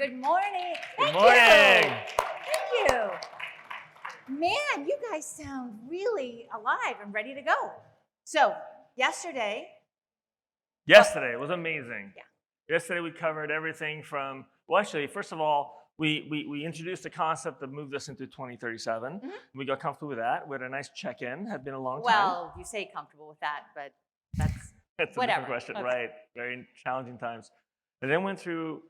Good morning. Good morning. Thank you. Man, you guys sound really alive and ready to go. So, yesterday was amazing. Yeah. Yesterday we covered everything from, well, actually, first of all, we introduced the concept that moved us into 2037. Mhm. We got comfortable with that. We had a nice check-in. Had been a long time. Well, you say comfortable with that, but that's That's a whatever. different question, Okay. right? Very challenging times. And then went through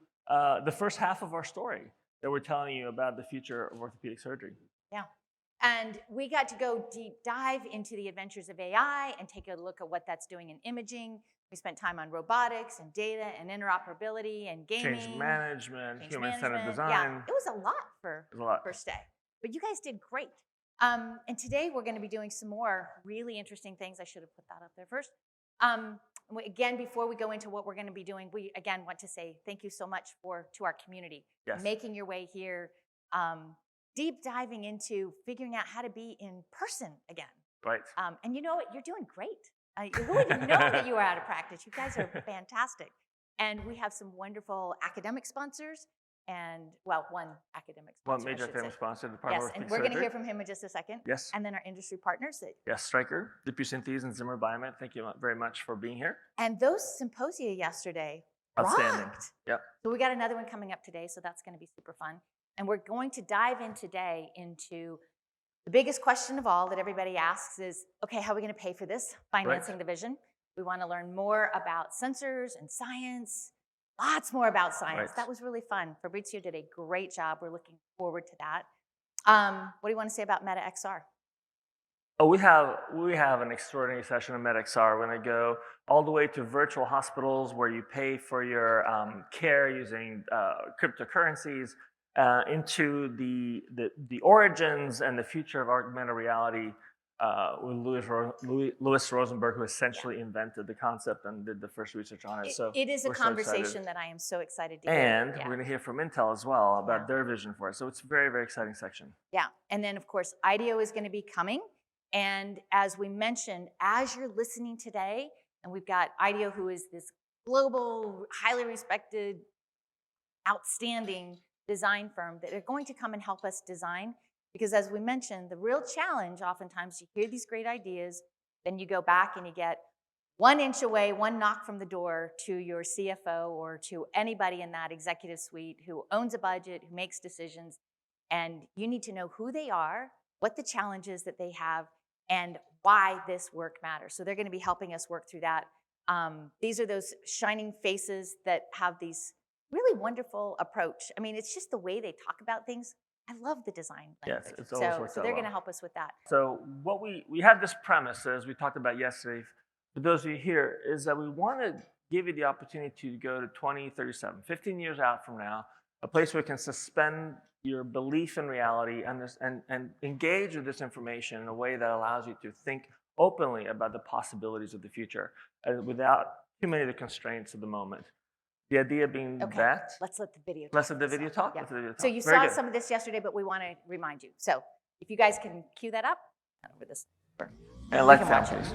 the first half of our story that we're telling you about the future of orthopedic surgery. Yeah. And we got to go deep dive into the adventures of AI and take a look at what that's doing in imaging. We spent time on robotics and data and interoperability and gaming. Change management, human-centered design. Yeah, it was a lot for It was a lot. first day. But you guys did great. And today we're going to be doing some more really interesting things. I should have put that up there first. Again, before we go into what we're going to be doing, we again want to say thank you so much to our community. Yes. Making your way here, deep diving into figuring out how to be in person again. Right. And you know what? You're doing great. Who would have known that you were out of practice? You guys are fantastic. And we have some wonderful academic sponsors and, well, one academic sponsor. One major academic sponsor, the Department of Yes, and Orthopedic we're going to Surgery. hear from him in just a second. Yes. And then our industry partners. Yes, Stryker, DePuy and Zimmer Biomed, thank you very much for being here. And those symposia yesterday Outstanding. rocked. Yep. So we got another one coming up today, so that's going to be super fun. And we're going to dive in today into the biggest question of all that everybody asks is, okay, how are we going to pay for this? Financing the vision. We want to learn more about sensors and science, lots more about science. Right. That was really fun. Fabrizio did a great job. We're looking forward to that. What do you want to say about Meta XR? Oh, we have an extraordinary session on MedXR. We're going to go all the way to virtual hospitals where you pay for your care using cryptocurrencies, into the origins and the future of augmented reality with Louis Rosenberg, who essentially invented the concept and did the first research on it. So it is a we're so conversation excited. that I am so excited to hear. And we're going to hear from Intel as well about their vision for it. So it's a very, very exciting section. Yeah, and then of course, IDEO is going to be coming. And as we mentioned, as you're listening today, and we've got IDEO, who is this global, highly respected, outstanding design firm that are going to come and help us design. Because as we mentioned, the real challenge, oftentimes you hear these great ideas, then you go back and you get 1 inch away, one knock from the door to your CFO or to anybody in that executive suite who owns a budget, who makes decisions, and you need to know who they are, what the challenges that they have, and why this work matters. So they're going to be helping us work through that. These are those shining faces that have these really wonderful approach. I mean, it's just the way they talk about things. I love the design language. Yes, it's always worked so out they're well. going to help us with that. So what we had this premise, as we talked about yesterday, for those of you here, is that we want to give you the opportunity to go to 2037, 15 years out from now, a place where you can suspend your belief in reality and engage with this information in a way that allows you to think openly about the possibilities of the future without too many of the constraints of the moment. The idea being that... Let's let the video talk. Let's let the video talk? Yeah. Let the video talk. So you saw some of this yesterday, but we want to remind you. So if you guys can cue that up, over this. And like that, please.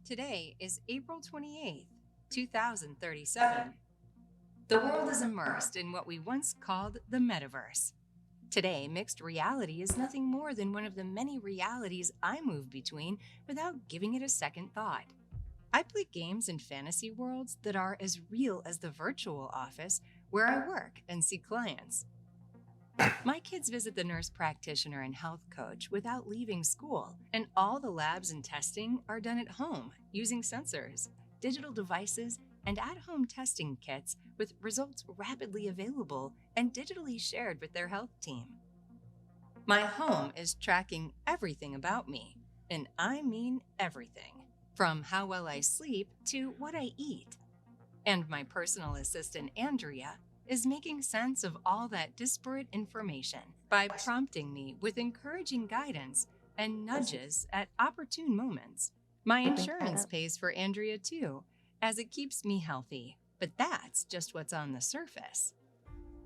Today is April 28th, 2037. The world is immersed in what we once called the metaverse. Today, mixed reality is nothing more than one of the many realities I move between without giving it a second thought. I play games in fantasy worlds that are as real as the virtual office where I work and see clients. My kids visit the nurse practitioner and health coach without leaving school, and all the labs and testing are done at home using sensors, digital devices, and at-home testing kits with results rapidly available and digitally shared with their health team. My home is tracking everything about me, and I mean everything, from how well I sleep to what I eat. And my personal assistant, Andrea, is making sense of all that disparate information by prompting me with encouraging guidance and nudges at opportune moments. My insurance pays for Andrea too, as it keeps me healthy, but that's just what's on the surface.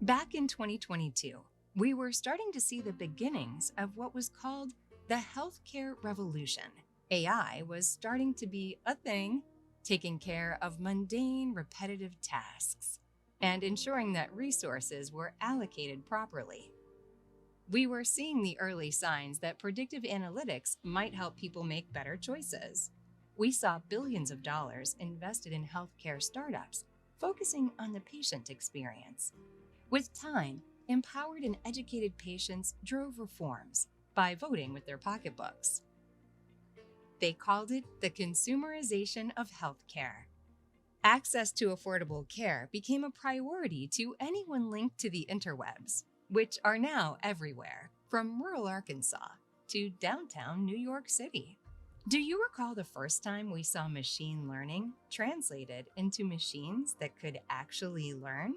Back in 2022, we were starting to see the beginnings of what was called the healthcare revolution. AI was starting to be a thing, taking care of mundane, repetitive tasks. and ensuring that resources were allocated properly. We were seeing the early signs that predictive analytics might help people make better choices. We saw billions of dollars invested in healthcare startups, focusing on the patient experience. With time, empowered and educated patients drove reforms by voting with their pocketbooks. They called it the consumerization of healthcare. Access to affordable care became a priority to anyone linked to the interwebs, which are now everywhere, from rural Arkansas to downtown New York City. Do you recall the first time we saw machine learning translated into machines that could actually learn?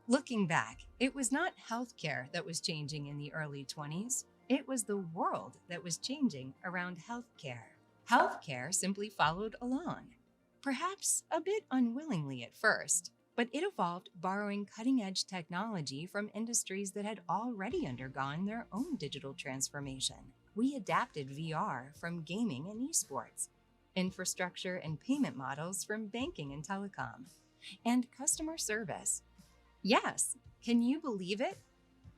Looking back, it was not healthcare that was changing in the early 20s. It was the world that was changing around healthcare. Healthcare simply followed along, perhaps a bit unwillingly at first, but it evolved borrowing cutting-edge technology from industries that had already undergone their own digital transformation. We adapted VR from gaming and esports, infrastructure and payment models from banking and telecom, and customer service. Yes, can you believe it?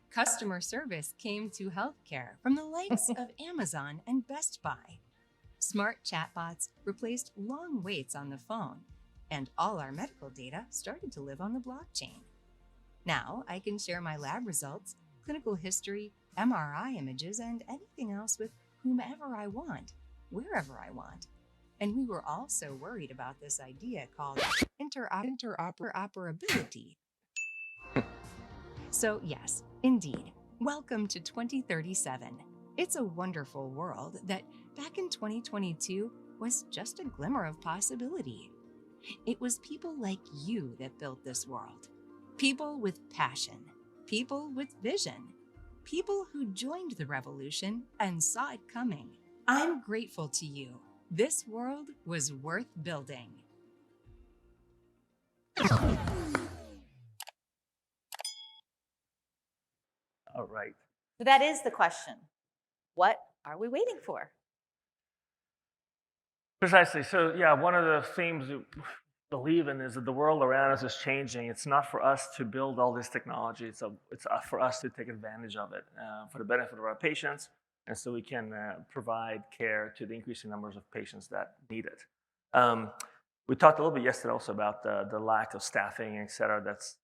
Customer service came to healthcare from the likes of Amazon and Best Buy. Smart chatbots replaced long waits on the phone, and all our medical data started to live on the blockchain. Now I can share my lab results, clinical history, MRI images, and anything else with whomever I want, wherever I want. And we were also worried about this idea called interoperability. So yes, indeed, welcome to 2037. It's a wonderful world that back in 2022 was just a glimmer of possibility. It was people like you that built this world. People with passion, people with vision, people who joined the revolution and saw it coming. I'm grateful to you. This world was worth building. All right. So that is the question. What are we waiting for? Precisely. So yeah, one of the themes we believe in is that the world around us is changing. It's not for us to build all this technology. It's for us to take advantage of it for the benefit of our patients, and so we can provide care to the increasing numbers of patients that need it. We talked a little bit yesterday also about the lack of staffing, et cetera, that's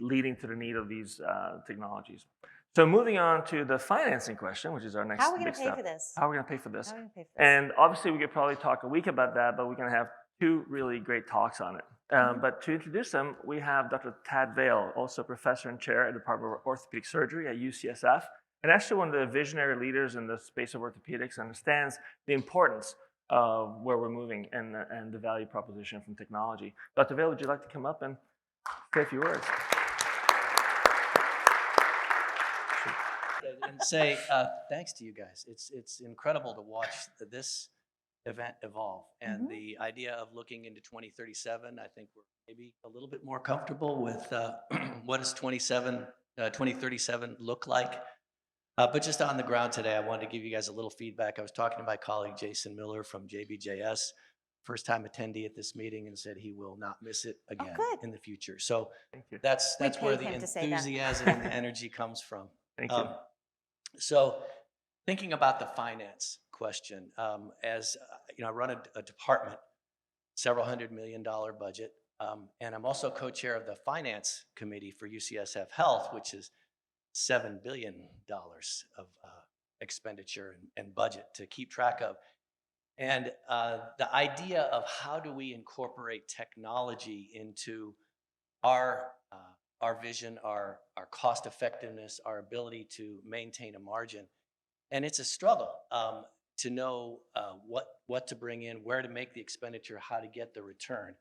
leading to the need of these technologies. So moving on to the financing question, which is our next How are we going big to pay step. for this? How are we going to pay for this? How are we going to pay for this? And obviously, we could probably talk a week about that, but we're going to have two really great talks on it. But to introduce them, we have Dr. Tad Vail, also professor and chair at the Department of Orthopedic Surgery at UCSF, and actually one of the visionary leaders in the space of orthopedics, understands the importance of where we're moving and the value proposition from technology. Dr. Vail, would you like to come up and say a few words? And say thanks to you guys. It's incredible to watch this event evolve, and the idea of looking into 2037. I think we're maybe a little bit more comfortable with what does 2037 look like. But just on the ground today, I wanted to give you guys a little feedback. I was talking to my colleague Jason Miller from JBJS, first time attendee at this meeting, and said he will not miss it again in the future. So that's where the enthusiasm and the energy comes from. Thank you. So thinking about the finance question, as I run a department, several $100 million budget, and I'm also co-chair of the finance committee for UCSF Health, which is $7 billion of expenditure and budget to keep track of. And the idea of how do we incorporate technology into our vision, our cost effectiveness, our ability to maintain a margin. And it's a struggle to know what to bring in, where to make the expenditure, how to get the return.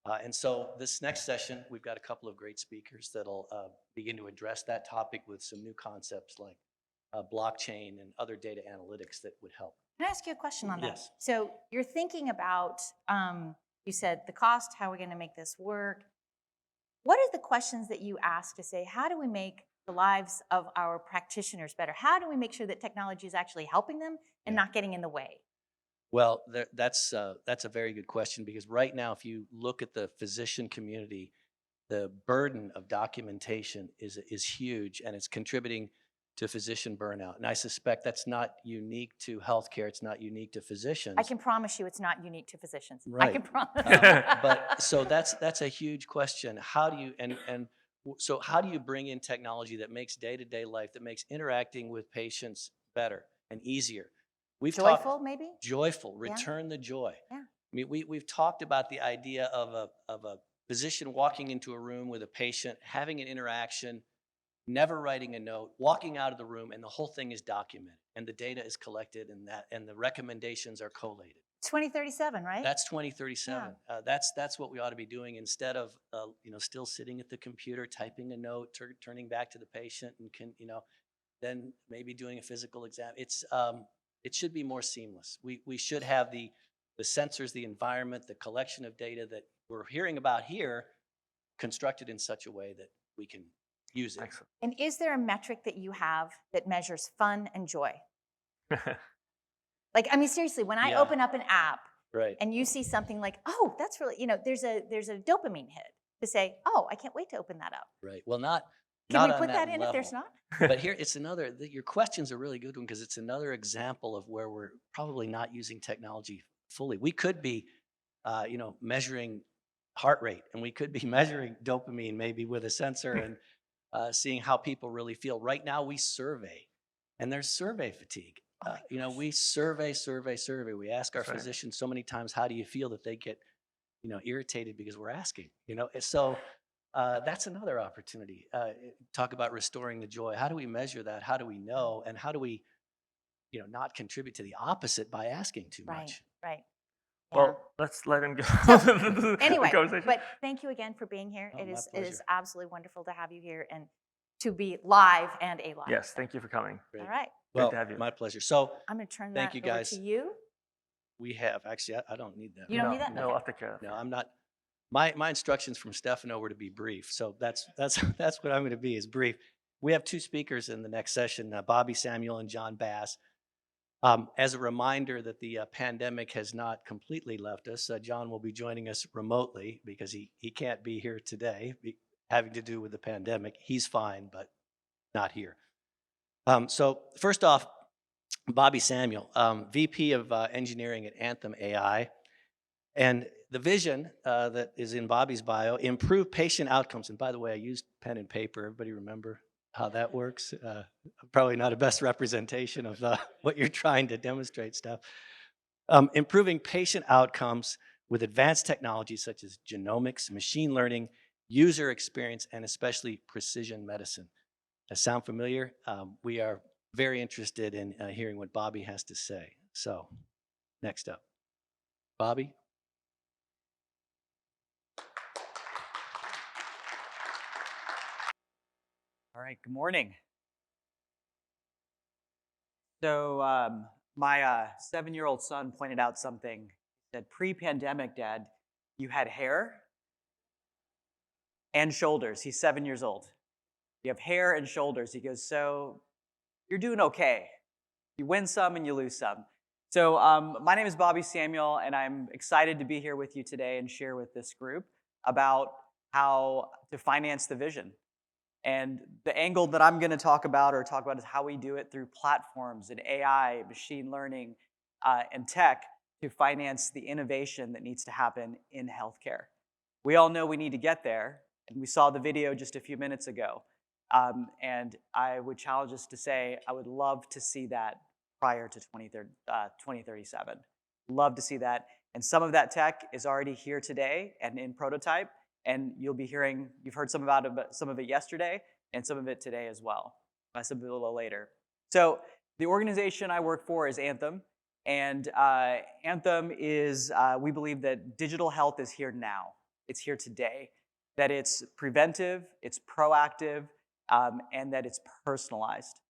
And so this next session, we've got a couple of great speakers that'll begin to address that topic with some new concepts like blockchain and other data analytics that would help. Can I ask you a question on that? Yes. So you're thinking about, you said the cost, how are we going to make this work? What are the questions that you ask to say, how do we make the lives of our practitioners better? How do we make sure that technology is actually helping them and not getting in the way? Well, that's a very good question, because right now, if you look at the physician community, the burden of documentation is huge, and it's contributing to physician burnout. And I suspect that's not unique to healthcare. It's not unique to physicians. I can promise you it's not unique to physicians. I Right. can promise. But so that's a huge question. How do you so how do you bring in technology that makes day-to-day life, that makes interacting with patients better and easier? We've Joyful, talked, maybe? joyful, Yeah. return the joy. Yeah. I mean, we've talked about the idea of a physician walking into a room with a patient, having an interaction, never writing a note, walking out of the room, and the whole thing is documented, and the data is collected, and the recommendations are collated. 2037, right? That's 2037. That's what we ought to be doing instead of still sitting at the computer, typing a note, turning back to the patient, and then maybe doing a physical exam. It should be more seamless. We should have the sensors, the environment, the collection of data that we're hearing about here, constructed in such a way that we can use it. Excellent. And is there a metric that you have that measures fun and joy? Like, I mean, seriously, when I Yeah. open up an app Right. and you see something like, oh, that's really, there's a dopamine hit to say, oh, I can't wait to open that up. Right. Well, not Can not we on put that in if there's level. not? But here, it's another. Your question's a really good one because it's another example of where we're probably not using technology fully. We could be, measuring heart rate, and we could be measuring dopamine maybe with a sensor and seeing how people really feel. Right now, we survey, and there's survey fatigue. We survey. We ask our That's right. physicians so many times, how do you feel, that they get, irritated because we're asking. So that's another opportunity. Talk about restoring the joy. How do we measure that? How do we know? And how do we, not contribute to the opposite by asking too much? Right. Well, let's let him go. So, anyway, Conversation. but thank you again for being here. Oh, It my is pleasure. absolutely wonderful to have you here and to be live and alive. Yes, thank you for coming. Great. All right. Well, to have you. my pleasure. So I'm going to turn Thank that you, over guys. to you. we have, actually, I don't need that. You don't no, need that? No, Okay. I'll take care of that. No, I'm not. My instructions from Stefano were to be brief. So that's what I'm going to be, is brief. We have two speakers in the next session, Bobby Samuel and John Bass. As a reminder that the pandemic has not completely left us, John will be joining us remotely because he can't be here today, having to do with the pandemic. He's fine, but not here. So first off, Bobby Samuel, VP of Engineering at Anthem AI. And the vision that is in Bobby's bio: improve patient outcomes. And by the way, I used pen and paper. Everybody remember how that works? Probably not a best representation of what you're trying to demonstrate, Steph. Improving patient outcomes with advanced technologies such as genomics, machine learning, user experience, and especially precision medicine. Does that sound familiar? We are very interested in hearing what Bobby has to say. So, next up, Bobby. All right, good morning. So my 7-year-old son pointed out something. He said, pre-pandemic, Dad, you had hair and shoulders. He's 7 years old. You have hair and shoulders. He goes, so you're doing okay. You win some and you lose some. So my name is Bobby Samuel, and I'm excited to be here with you today and share with this group about how to finance the vision. And the angle that I'm going to talk about is how we do it through platforms and AI, machine learning, and tech to finance the innovation that needs to happen in healthcare. We all know we need to get there, and we saw the video just a few minutes ago. And I would challenge us to say, I would love to see that prior to 2037. Love to see that. And some of that tech is already here today and in prototype. And you've heard some of it yesterday and some of it today as well. Some of it a little later. So the organization I work for is Anthem. And Anthem is, we believe that digital health is here now. It's here today. That it's preventive, it's proactive, and that it's personalized.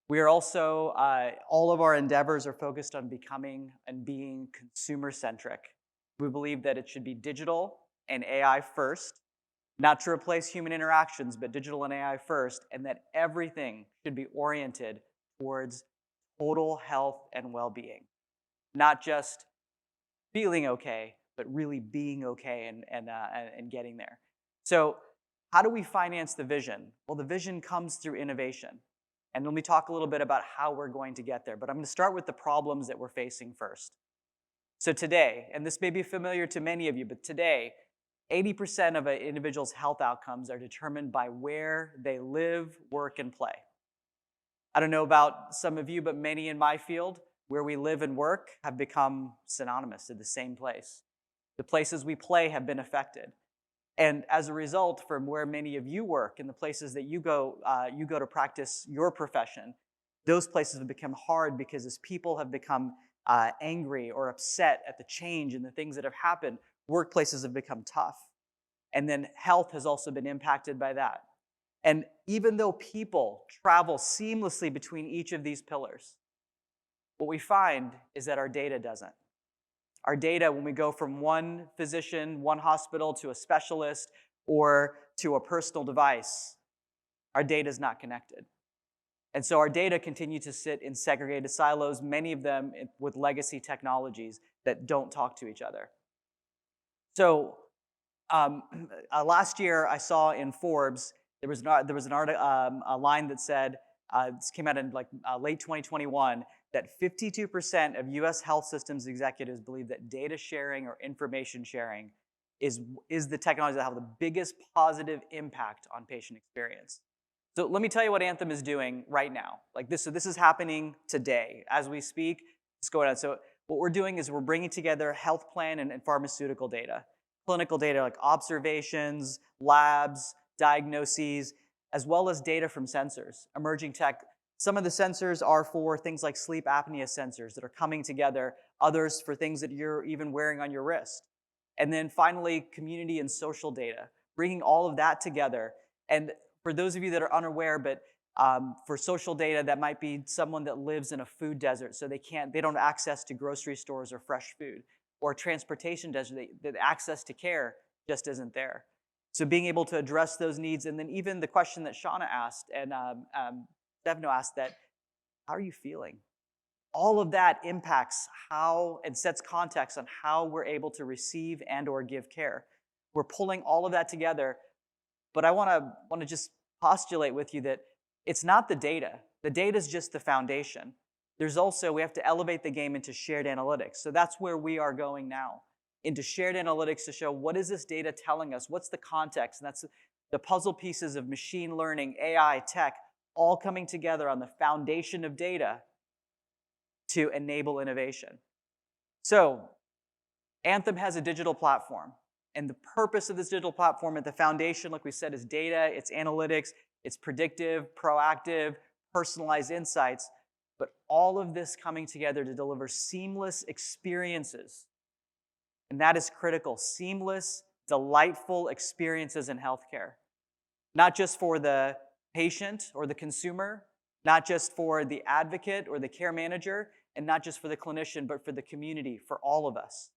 We are also, all of our endeavors are focused on becoming and being consumer-centric. We believe that it should be digital and AI first, not to replace human interactions, but digital and AI first, and that everything should be oriented towards total health and well-being. Not just feeling okay, but really being okay and getting there. So how do we finance the vision? Well, the vision comes through innovation. And let me talk a little bit about how we're going to get there. But I'm going to start with the problems that we're facing first. So today, and this may be familiar to many of you, but today, 80% of an individual's health outcomes are determined by where they live, work, and play. I don't know about some of you, but many in my field, where we live and work have become synonymous to the same place. The places we play have been affected. And as a result, from where many of you work and the places that you go to practice your profession, those places have become hard because as people have become angry or upset at the change and the things that have happened, workplaces have become tough. And then health has also been impacted by that. And even though people travel seamlessly between each of these pillars, what we find is that our data doesn't. Our data, when we go from one physician, one hospital to a specialist or to a personal device, our data is not connected. And so our data continue to sit in segregated silos, many of them with legacy technologies that don't talk to each other. So last year I saw in Forbes, there was an article, a line that said, this came out in late 2021, that 52% of US health systems executives believe that data sharing or information sharing is the technology that have the biggest positive impact on patient experience. So let me tell you what Anthem is doing right now. So this is happening today. As we speak, it's going on. So what we're doing is we're bringing together health plan and pharmaceutical data, clinical data like observations, labs, diagnoses, as well as data from sensors, emerging tech. Some of the sensors are for things like sleep apnea sensors that are coming together, others for things that you're even wearing on your wrist. And then finally, community and social data, bringing all of that together. And for those of you that are unaware, but for social data, that might be someone that lives in a food desert, so they don't have access to grocery stores or fresh food, or a transportation desert, that access to care just isn't there. So being able to address those needs, and then even the question that Shauna asked and Stefano asked, that how are you feeling? All of that impacts how and sets context on how we're able to receive and or give care. We're pulling all of that together, but I want to just postulate with you that it's not the data. The data is just the foundation. There's also, we have to elevate the game into shared analytics. So that's where we are going now, into shared analytics to show what is this data telling us, what's the context, and that's the puzzle pieces of machine learning, AI, tech, all coming together on the foundation of data to enable innovation. So Anthem has a digital platform, and the purpose of this digital platform at the foundation, like we said, is data, it's analytics, it's predictive, proactive, personalized insights, but all of this coming together to deliver seamless experiences. And that is critical, seamless, delightful experiences in healthcare. Not just for the patient or the consumer, not just for the advocate or the care manager, and not just for the clinician, but for the community, for all of us.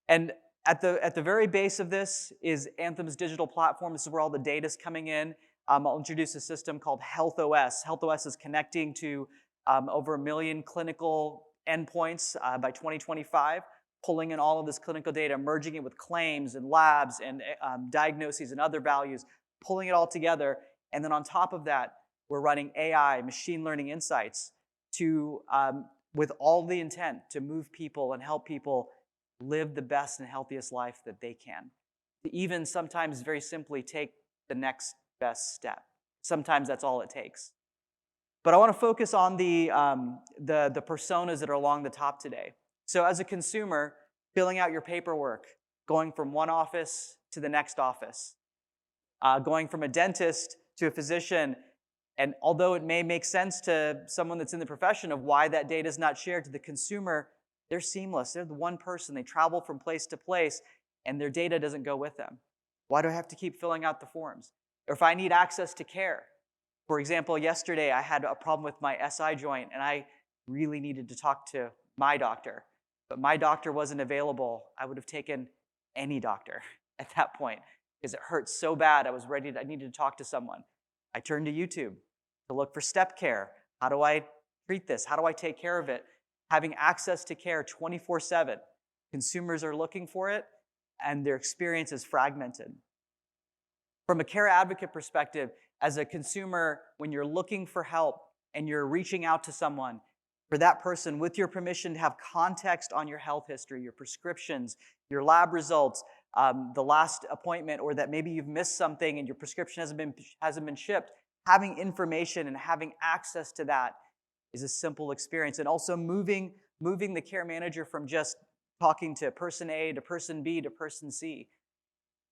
And at the very base of this is Anthem's digital platform. This is where all the data is coming in. I'll introduce a system called HealthOS. HealthOS is connecting to over 1 million clinical endpoints by 2025, pulling in all of this clinical data, merging it with claims and labs and diagnoses and other values, pulling it all together. And then on top of that, we're running AI, machine learning insights to, with all the intent to move people and help people live the best and healthiest life that they can. To even sometimes very simply take the next best step. Sometimes that's all it takes. But I want to focus on the personas that are along the top today. So as a consumer, filling out your paperwork, going from one office to the next office, going from a dentist to a physician, and although it may make sense to someone that's in the profession of why that data is not shared, to the consumer, they're seamless. They're the one person. They travel from place to place, and their data doesn't go with them. Why do I have to keep filling out the forms? Or if I need access to care. For example, yesterday I had a problem with my SI joint, and I really needed to talk to my doctor. But my doctor wasn't available. I would have taken any doctor at that point because it hurt so bad. I needed to talk to someone. I turned to YouTube to look for step care. How do I treat this? How do I take care of it? Having access to care 24/7. Consumers are looking for it, and their experience is fragmented. From a care advocate perspective, as a consumer, when you're looking for help and you're reaching out to someone, for that person, with your permission to have context on your health history, your prescriptions, your lab results, the last appointment, or that maybe you've missed something and your prescription hasn't been shipped, having information and having access to that is a simple experience. And also moving the care manager from just talking to person A to person B to person C,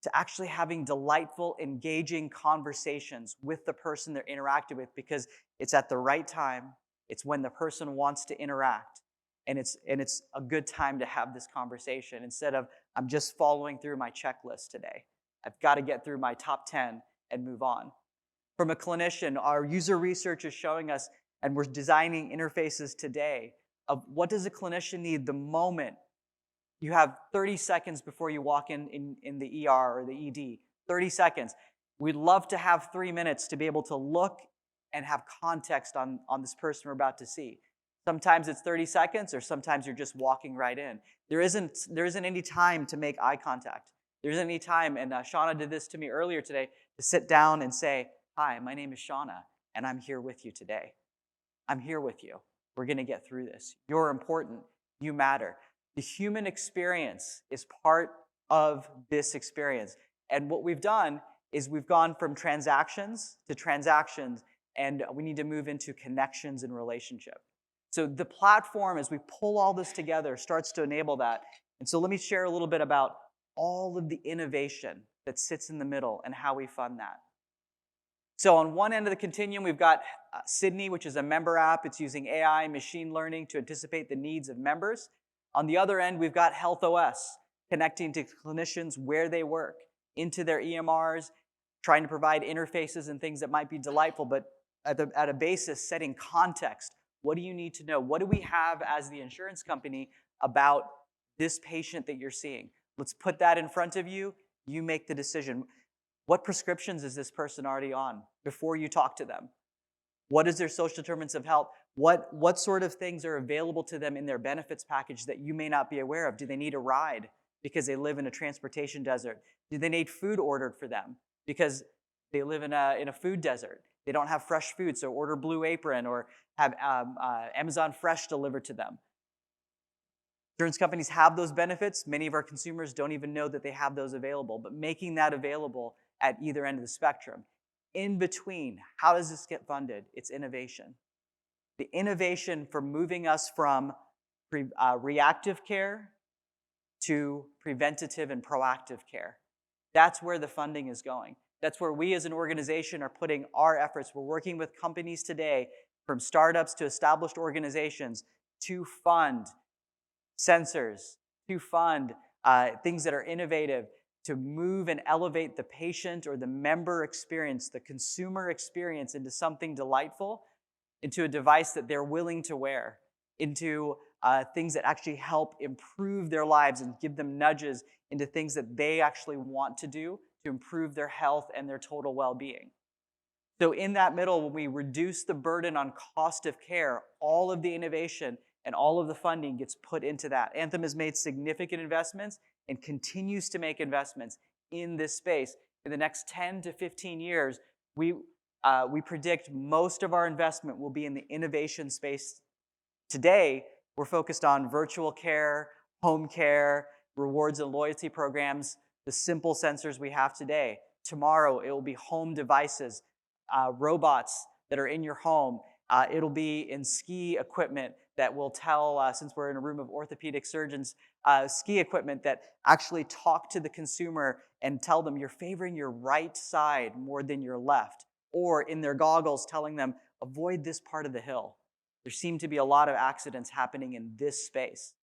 to actually having delightful, engaging conversations with the person they're interacting with, because it's at the right time, it's when the person wants to interact, and it's a good time to have this conversation instead of, I'm just following through my checklist today. I've got to get through my top 10 and move on. From a clinician, our user research is showing us, and we're designing interfaces today, of what does a clinician need the moment you have 30 seconds before you walk in the ER or the ED. 30 seconds. We'd love to have 3 minutes to be able to look and have context on this person we're about to see. Sometimes it's 30 seconds, or sometimes you're just walking right in. There isn't any time to make eye contact. There isn't any time, and Shauna did this to me earlier today, to sit down and say, hi, my name is Shauna, and I'm here with you today. I'm here with you. We're going to get through this. You're important. You matter. The human experience is part of this experience. And what we've done is we've gone from transactions to transactions, and we need to move into connections and relationship. So the platform, as we pull all this together, starts to enable that. And so let me share a little bit about all of the innovation that sits in the middle and how we fund that. So on one end of the continuum, we've got Sydney, which is a member app. It's using AI, machine learning to anticipate the needs of members. On the other end, we've got Health OS, connecting to clinicians where they work, into their EMRs, trying to provide interfaces and things that might be delightful, but at a basis, setting context. What do you need to know? What do we have as the insurance company about this patient that you're seeing? Let's put that in front of you. You make the decision. What prescriptions is this person already on before you talk to them? What is their social determinants of health? What sort of things are available to them in their benefits package that you may not be aware of? Do they need a ride because they live in a transportation desert? Do they need food ordered for them because they live in a food desert? They don't have fresh food, so order Blue Apron or have Amazon Fresh delivered to them. Insurance companies have those benefits. Many of our consumers don't even know that they have those available, but making that available at either end of the spectrum. In between, how does this get funded? It's innovation. The innovation for moving us from reactive care to preventative and proactive care. That's where the funding is going. That's where we as an organization are putting our efforts. We're working with companies today, from startups to established organizations, to fund sensors, to fund things that are innovative, to move and elevate the patient or the member experience, the consumer experience, into something delightful, into a device that they're willing to wear, into things that actually help improve their lives and give them nudges into things that they actually want to do to improve their health and their total well-being. So in that middle, when we reduce the burden on cost of care, all of the innovation and all of the funding gets put into that. Anthem has made significant investments and continues to make investments in this space. In the next 10 to 15 years, we predict most of our investment will be in the innovation space. Today, we're focused on virtual care, home care, rewards and loyalty programs, the simple sensors we have today. Tomorrow, it will be home devices, robots that are in your home. It'll be in ski equipment that will tell, since we're in a room of orthopedic surgeons, ski equipment that actually talk to the consumer and tell them you're favoring your right side more than your left. Or in their goggles telling them, avoid this part of the hill. There seem to be a lot of accidents happening in this space.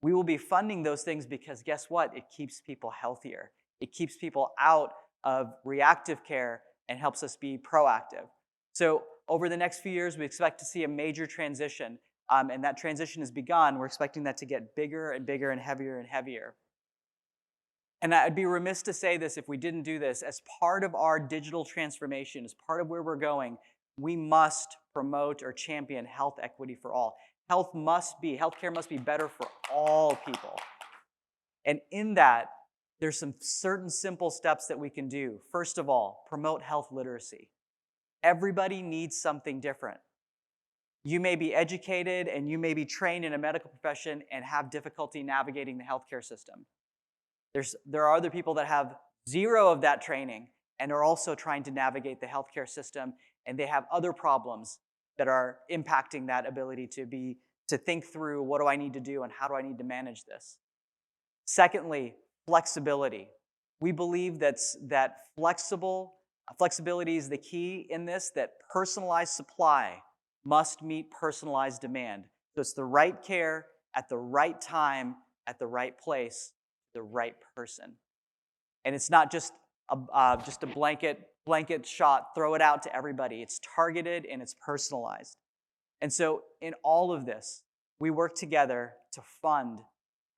We will be funding those things because guess what? It keeps people healthier. It keeps people out of reactive care and helps us be proactive. So over the next few years, we expect to see a major transition, and that transition has begun. We're expecting that to get bigger and bigger and heavier. And I'd be remiss to say this if we didn't do this. As part of our digital transformation, as part of where we're going, we must promote or champion health equity for all. Healthcare must be better for all people. And in that, there's some certain simple steps that we can do. First of all, promote health literacy. Everybody needs something different. You may be educated and you may be trained in a medical profession and have difficulty navigating the healthcare system. There are other people that have zero of that training and are also trying to navigate the healthcare system, and they have other problems that are impacting that ability to think through, what do I need to do and how do I need to manage this? Secondly, flexibility. We believe that flexibility is the key in this, that personalized supply must meet personalized demand. So it's the right care at the right time, at the right place, the right person. And it's not just a blanket shot, throw it out to everybody. It's targeted and it's personalized. And so in all of this, we work together to fund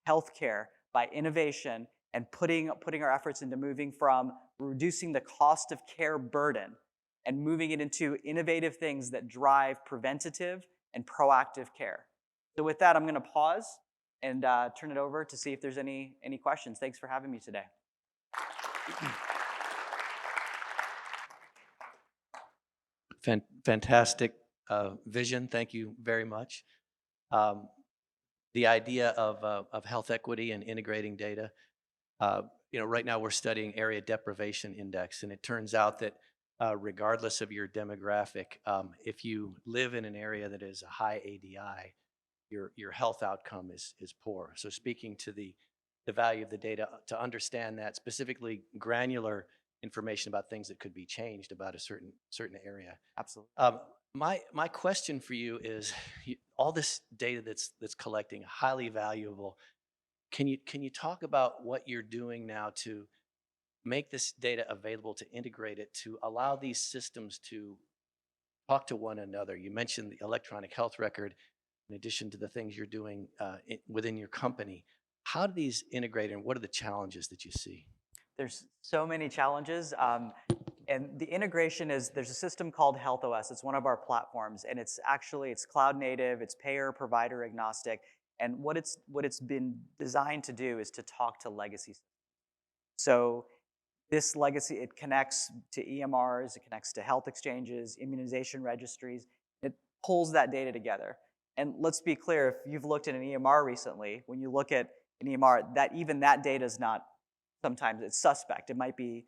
healthcare by innovation and putting our efforts into moving from reducing the cost of care burden and moving it into innovative things that drive preventative and proactive care. So with that, I'm going to pause and turn it over to see if there's any questions. Thanks for having me today. Fantastic vision. Thank you very much. The idea of health equity and integrating data. Right now we're studying area deprivation index, and it turns out that regardless of your demographic, if you live in an area that is a high ADI, your health outcome is poor. So speaking to the value of the data, to understand that specifically granular information about things that could be changed about a certain area. Absolutely. My question for you is, all this data that's collecting, highly valuable. Can you talk about what you're doing now to make this data available, to integrate it, to allow these systems to talk to one another? You mentioned the electronic health record, in addition to the things you're doing within your company. How do these integrate, and what are the challenges that you see? There's so many challenges. And the integration is, there's a system called HealthOS. It's one of our platforms, and it's cloud native, it's payer, provider agnostic. And what it's been designed to do is to talk to legacy systems. So this legacy, it connects to EMRs, it connects to health exchanges, immunization registries. It pulls that data together. And let's be clear, if you've looked at an EMR recently, when you look at an EMR, that data is not, sometimes it's suspect. It might be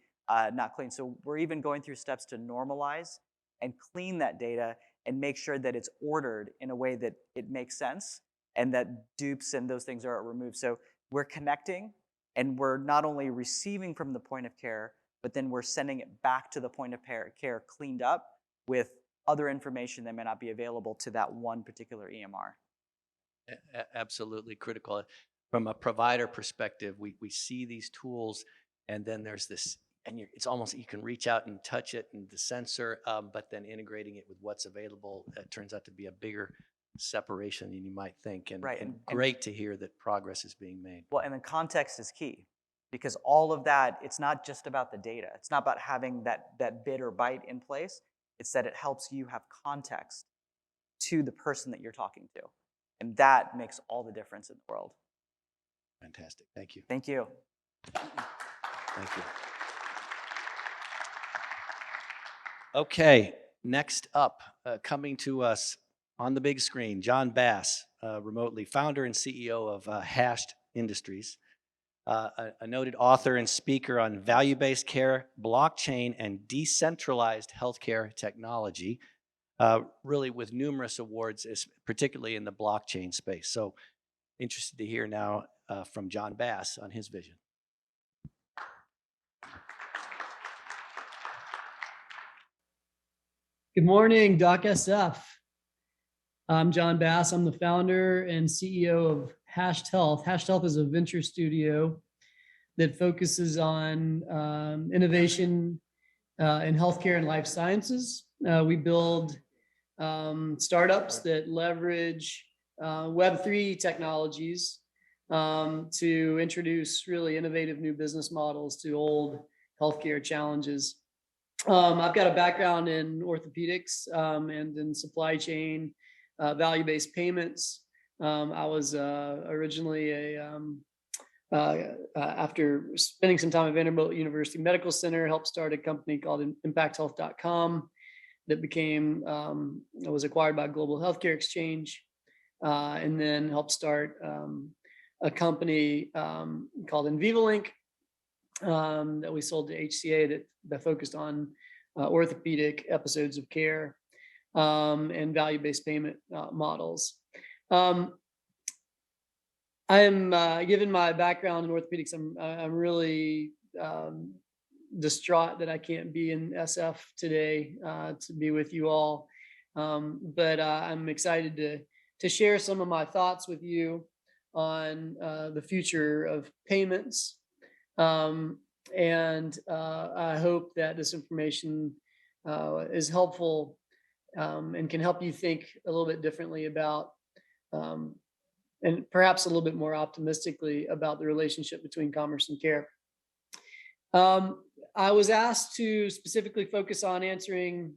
not clean. So we're even going through steps to normalize and clean that data and make sure that it's ordered in a way that it makes sense and that dupes and those things are removed. So we're connecting, and we're not only receiving from the point of care, but then we're sending it back to the point of care cleaned up with other information that may not be available to that one particular EMR. Absolutely critical. From a provider perspective, we see these tools, and then there's this, and it's almost, you can reach out and touch it and the sensor, but then integrating it with what's available, it turns out to be a bigger separation than you might think. And, right. and great to hear that progress is being made. Well, and the context is key, because all of that, it's not just about the data. It's not about having that bit or byte in place. It's that it helps you have context to the person that you're talking to. And that makes all the difference in the world. Fantastic. Thank you. Thank you. Thank you. Okay, next up, coming to us on the big screen, John Bass, remotely, founder and CEO of Hashed Industries, a noted author and speaker on value-based care, blockchain, and decentralized healthcare technology, really with numerous awards, particularly in the blockchain space. So interested to hear now from John Bass on his vision. Good morning, DOCSF. I'm John Bass. I'm the founder and CEO of Hashed Health. Hashed Health is a venture studio that focuses on innovation in healthcare and life sciences. We build startups that leverage Web3 technologies to introduce really innovative new business models to old healthcare challenges. I've got a background in orthopedics and in supply chain, value-based payments. I was originally after spending some time at Vanderbilt University Medical Center, helped start a company called ImpactHealth.com that was acquired by Global Healthcare Exchange, and then helped start a company called InVivoLink that we sold to HCA that focused on orthopedic episodes of care and value-based payment models. Given my background in orthopedics, I'm really distraught that I can't be in SF today to be with you all. But I'm excited to share some of my thoughts with you on the future of payments. And I hope that this information is helpful and can help you think a little bit differently about and perhaps a little bit more optimistically about the relationship between commerce and care. I was asked to specifically focus on answering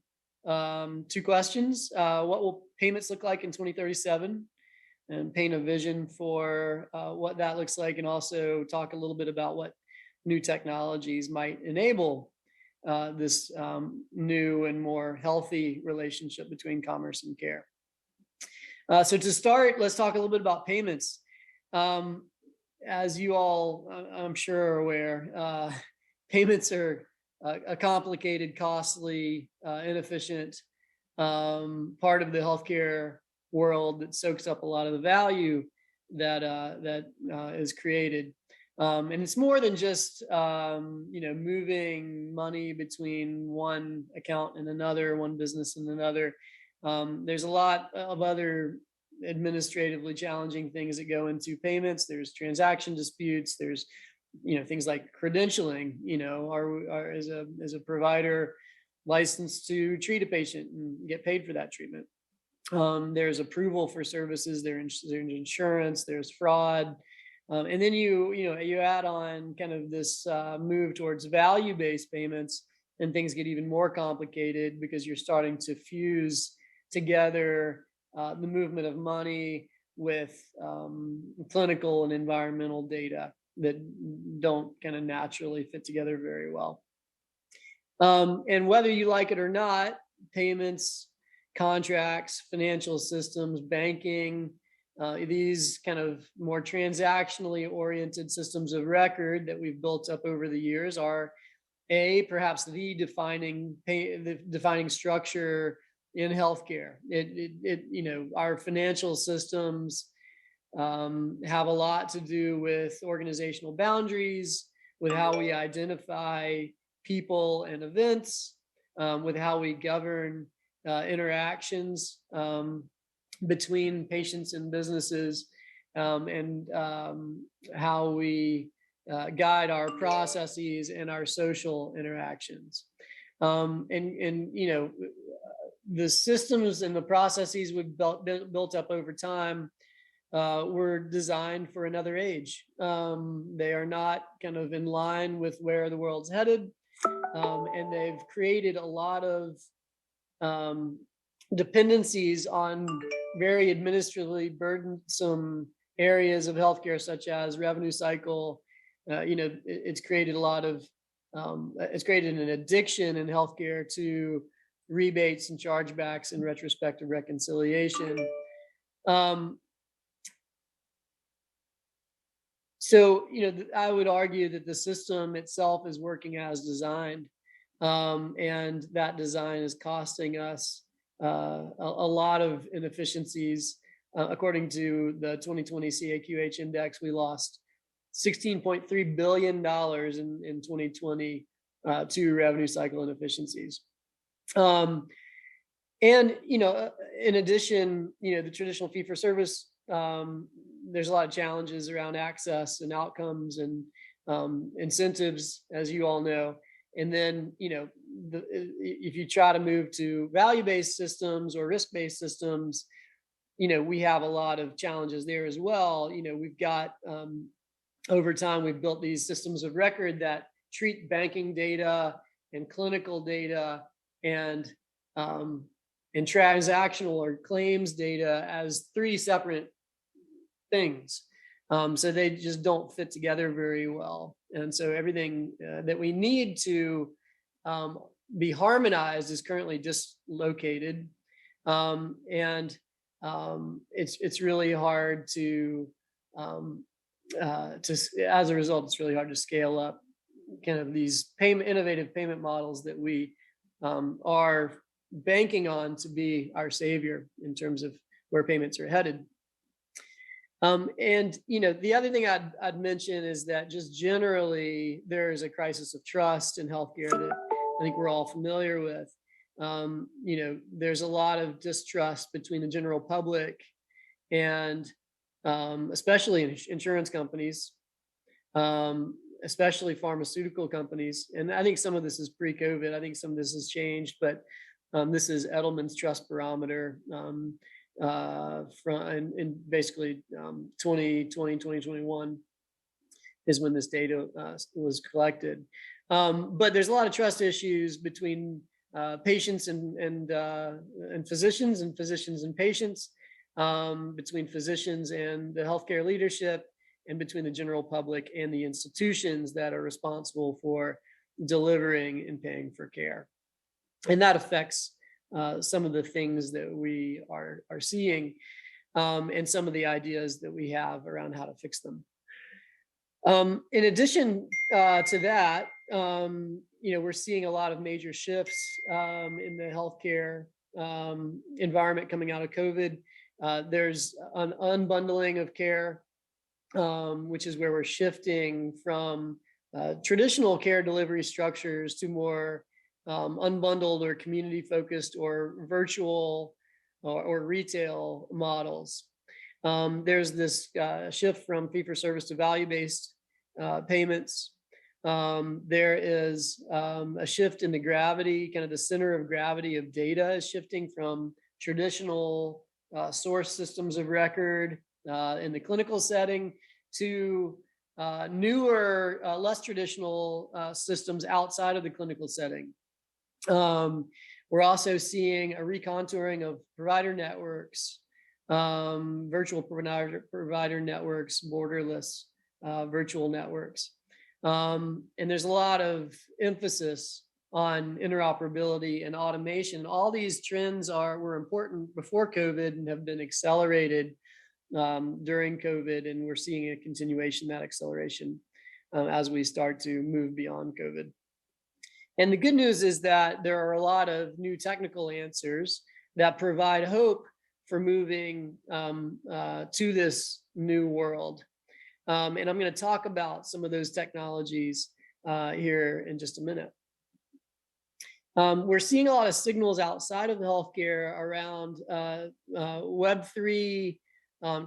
two questions. What will payments look like in 2037? And paint a vision for what that looks like, and also talk a little bit about what new technologies might enable this new and more healthy relationship between commerce and care. So to start, let's talk a little bit about payments. As you all, I'm sure, are aware, payments are a complicated, costly, inefficient part of the healthcare world that soaks up a lot of the value that is created. And it's more than just moving money between one account and another, one business and another. There's a lot of other administratively challenging things that go into payments. There's transaction disputes. There's things like credentialing. Are as a provider licensed to treat a patient and get paid for that treatment. There's approval for services. There's insurance. There's fraud. And then you add on kind of this move towards value-based payments, and things get even more complicated because you're starting to fuse together the movement of money with clinical and environmental data that don't kind of naturally fit together very well. And whether you like it or not, payments, contracts, financial systems, banking, these kind of more transactionally oriented systems of record that we've built up over the years are perhaps the defining structure in healthcare. Our financial systems have a lot to do with organizational boundaries, with how we identify people and events, with how we govern interactions between patients and businesses, and how we guide our processes and our social interactions. The systems and the processes we've built up over time were designed for another age. They are not kind of in line with where the world's headed, and they've created a lot of dependencies on very administratively burdensome areas of healthcare, such as revenue cycle. It's created it's created an addiction in healthcare to rebates and chargebacks and retrospective reconciliation. So, I would argue that the system itself is working as designed, and that design is costing us a lot of inefficiencies. According to the 2020 CAQH index, we lost $16.3 billion in 2020 to revenue cycle inefficiencies. And in addition, the traditional fee-for-service, there's a lot of challenges around access and outcomes and incentives, as you all know. And then, if you try to move to value-based systems or risk-based systems, we have a lot of challenges there as well. We've got, over time, we've built these systems of record that treat banking data and clinical data and transactional or claims data as three separate things. So they just don't fit together very well. And so everything that we need to be harmonized is currently dislocated. It's really hard to as a result, it's really hard to scale up kind of these innovative payment models that we are banking on to be our savior in terms of where payments are headed. The other thing I'd mention is that just generally there is a crisis of trust in healthcare that I think we're all familiar with. There's a lot of distrust between the general public and especially insurance companies, especially pharmaceutical companies. And I think some of this is pre-COVID. I think some of this has changed, but this is Edelman's trust barometer in basically 2020, 2021 is when this data was collected. But there's a lot of trust issues between patients and physicians and patients, between physicians and the healthcare leadership, and between the general public and the institutions that are responsible for delivering and paying for care. And that affects some of the things that we are seeing, and some of the ideas that we have around how to fix them. In addition to that, we're seeing a lot of major shifts in the healthcare environment coming out of COVID. There's an unbundling of care, which is where we're shifting from traditional care delivery structures to more unbundled or community focused or virtual or retail models. There's this shift from fee-for-service to value-based payments. There is a shift in the gravity, kind of the center of gravity of data is shifting from traditional source systems of record in the clinical setting to newer, less traditional systems outside of the clinical setting. We're also seeing a recontouring of provider networks, virtual provider networks, borderless virtual networks. And there's a lot of emphasis on interoperability and automation. All these trends were important before COVID and have been accelerated during COVID, and we're seeing a continuation, that acceleration, as we start to move beyond COVID. And the good news is that there are a lot of new technical answers that provide hope for moving to this new world. And I'm going to talk about some of those technologies here in just a minute. We're seeing a lot of signals outside of healthcare around Web3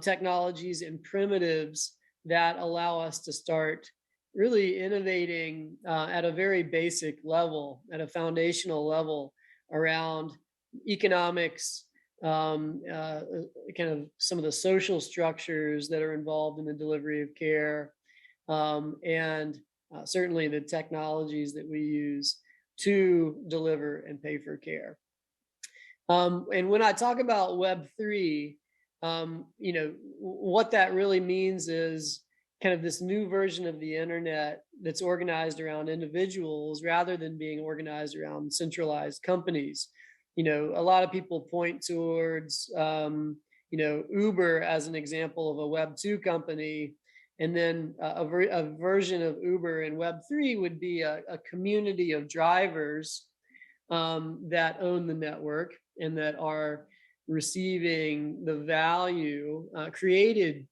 technologies and primitives that allow us to start really innovating at a very basic level, at a foundational level around economics, kind of some of the social structures that are involved in the delivery of care, and certainly the technologies that we use to deliver and pay for care. And when I talk about Web3, what that really means is kind of this new version of the internet that's organized around individuals rather than being organized around centralized companies. A lot of people point towards, Uber as an example of a Web2 company. And then a version of Uber in Web3 would be a community of drivers that own the network and that are receiving the value created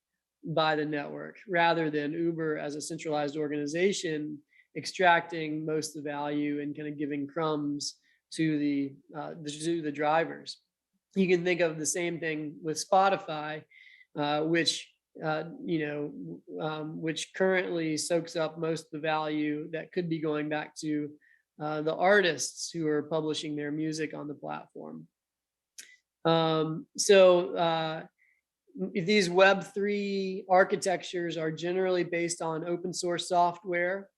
by the network, rather than Uber as a centralized organization extracting most of the value and kind of giving crumbs to the drivers. You can think of the same thing with Spotify, which currently soaks up most of the value that could be going back to the artists who are publishing their music on the platform. These Web3 architectures are generally based on open source software,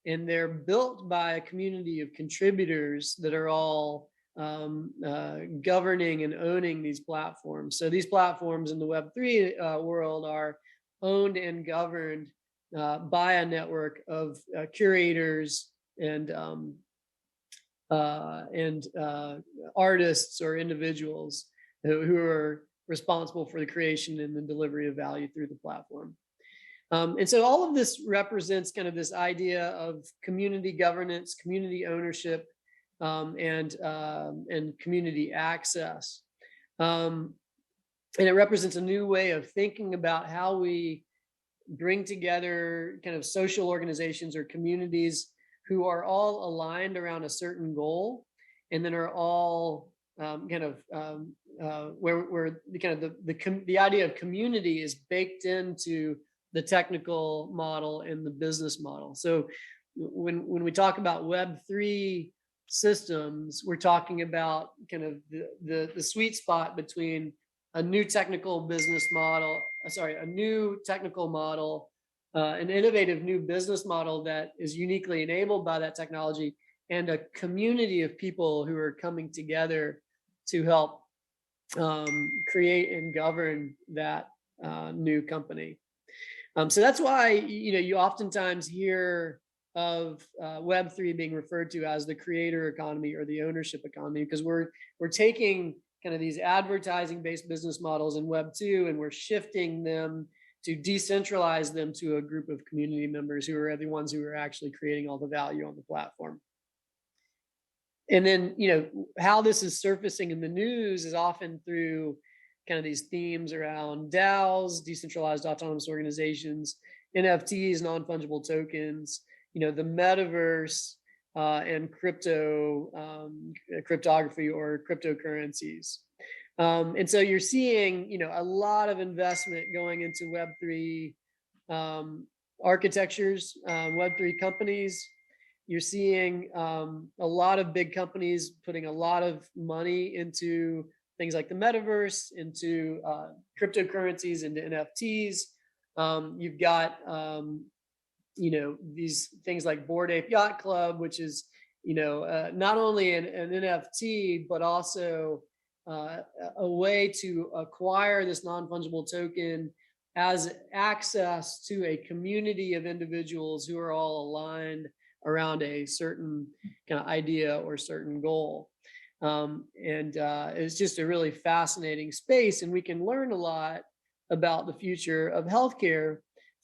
and they're built by a community of contributors that are all governing and owning these platforms. So these platforms in the Web3 world are owned and governed by a network of curators and artists or individuals who are responsible for the creation and the delivery of value through the platform. And so all of this represents kind of this idea of community governance, community ownership, and community access. And it represents a new way of thinking about how we bring together kind of social organizations or communities who are all aligned around a certain goal, and then are all where the kind of the idea of community is baked into the technical model and the business model. So when we talk about Web3 systems, we're talking about kind of the sweet spot between a new technical business model, a new technical model, an innovative new business model that is uniquely enabled by that technology, and a community of people who are coming together to help create and govern that new company. So that's why you oftentimes hear of Web3 being referred to as the creator economy or the ownership economy, because we're taking kind of these advertising-based business models in Web2, and we're shifting them to decentralize them to a group of community members who are the ones who are actually creating all the value on the platform. And then, how this is surfacing in the news is often through kind of these themes around DAOs, decentralized autonomous organizations, NFTs, non-fungible tokens, the metaverse, and cryptography or cryptocurrencies. And so you're seeing, a lot of investment going into Web3 architectures, Web3 companies. You're seeing a lot of big companies putting a lot of money into things like the metaverse, into cryptocurrencies, into NFTs. You've got these things like Bored Ape Yacht Club, which is not only an NFT, but also a way to acquire this non-fungible token as access to a community of individuals who are all aligned around a certain kind of idea or certain goal. It's just a really fascinating space, and we can learn a lot about the future of healthcare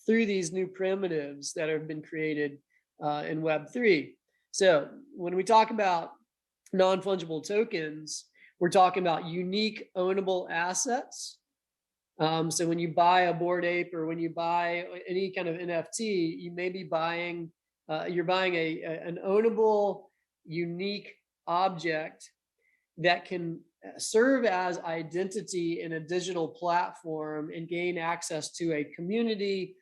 through these new primitives that have been created in Web3. So when we talk about non-fungible tokens, we're talking about unique ownable assets. So when you buy a Bored Ape, or when you buy any kind of NFT, you may be buying, you're buying an ownable, unique object that can serve as identity in a digital platform and gain access to a community,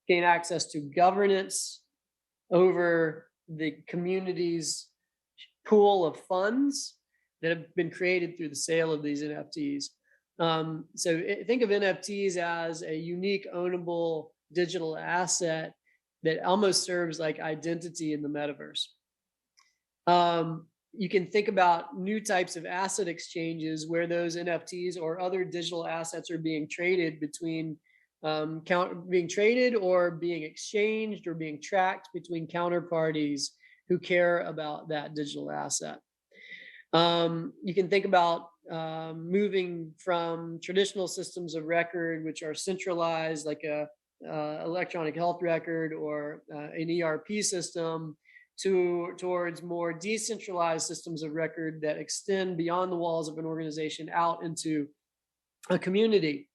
gain access to governance over the community's pool of funds that have been created through the sale of these NFTs. So think of NFTs as a unique ownable digital asset that almost serves like identity in the metaverse. You can think about new types of asset exchanges where those NFTs or other digital assets are being traded between being traded or being exchanged or being tracked between counterparties who care about that digital asset. You can think about moving from traditional systems of record, which are centralized, like a electronic health record or an ERP system, towards more decentralized systems of record that extend beyond the walls of an organization out into a community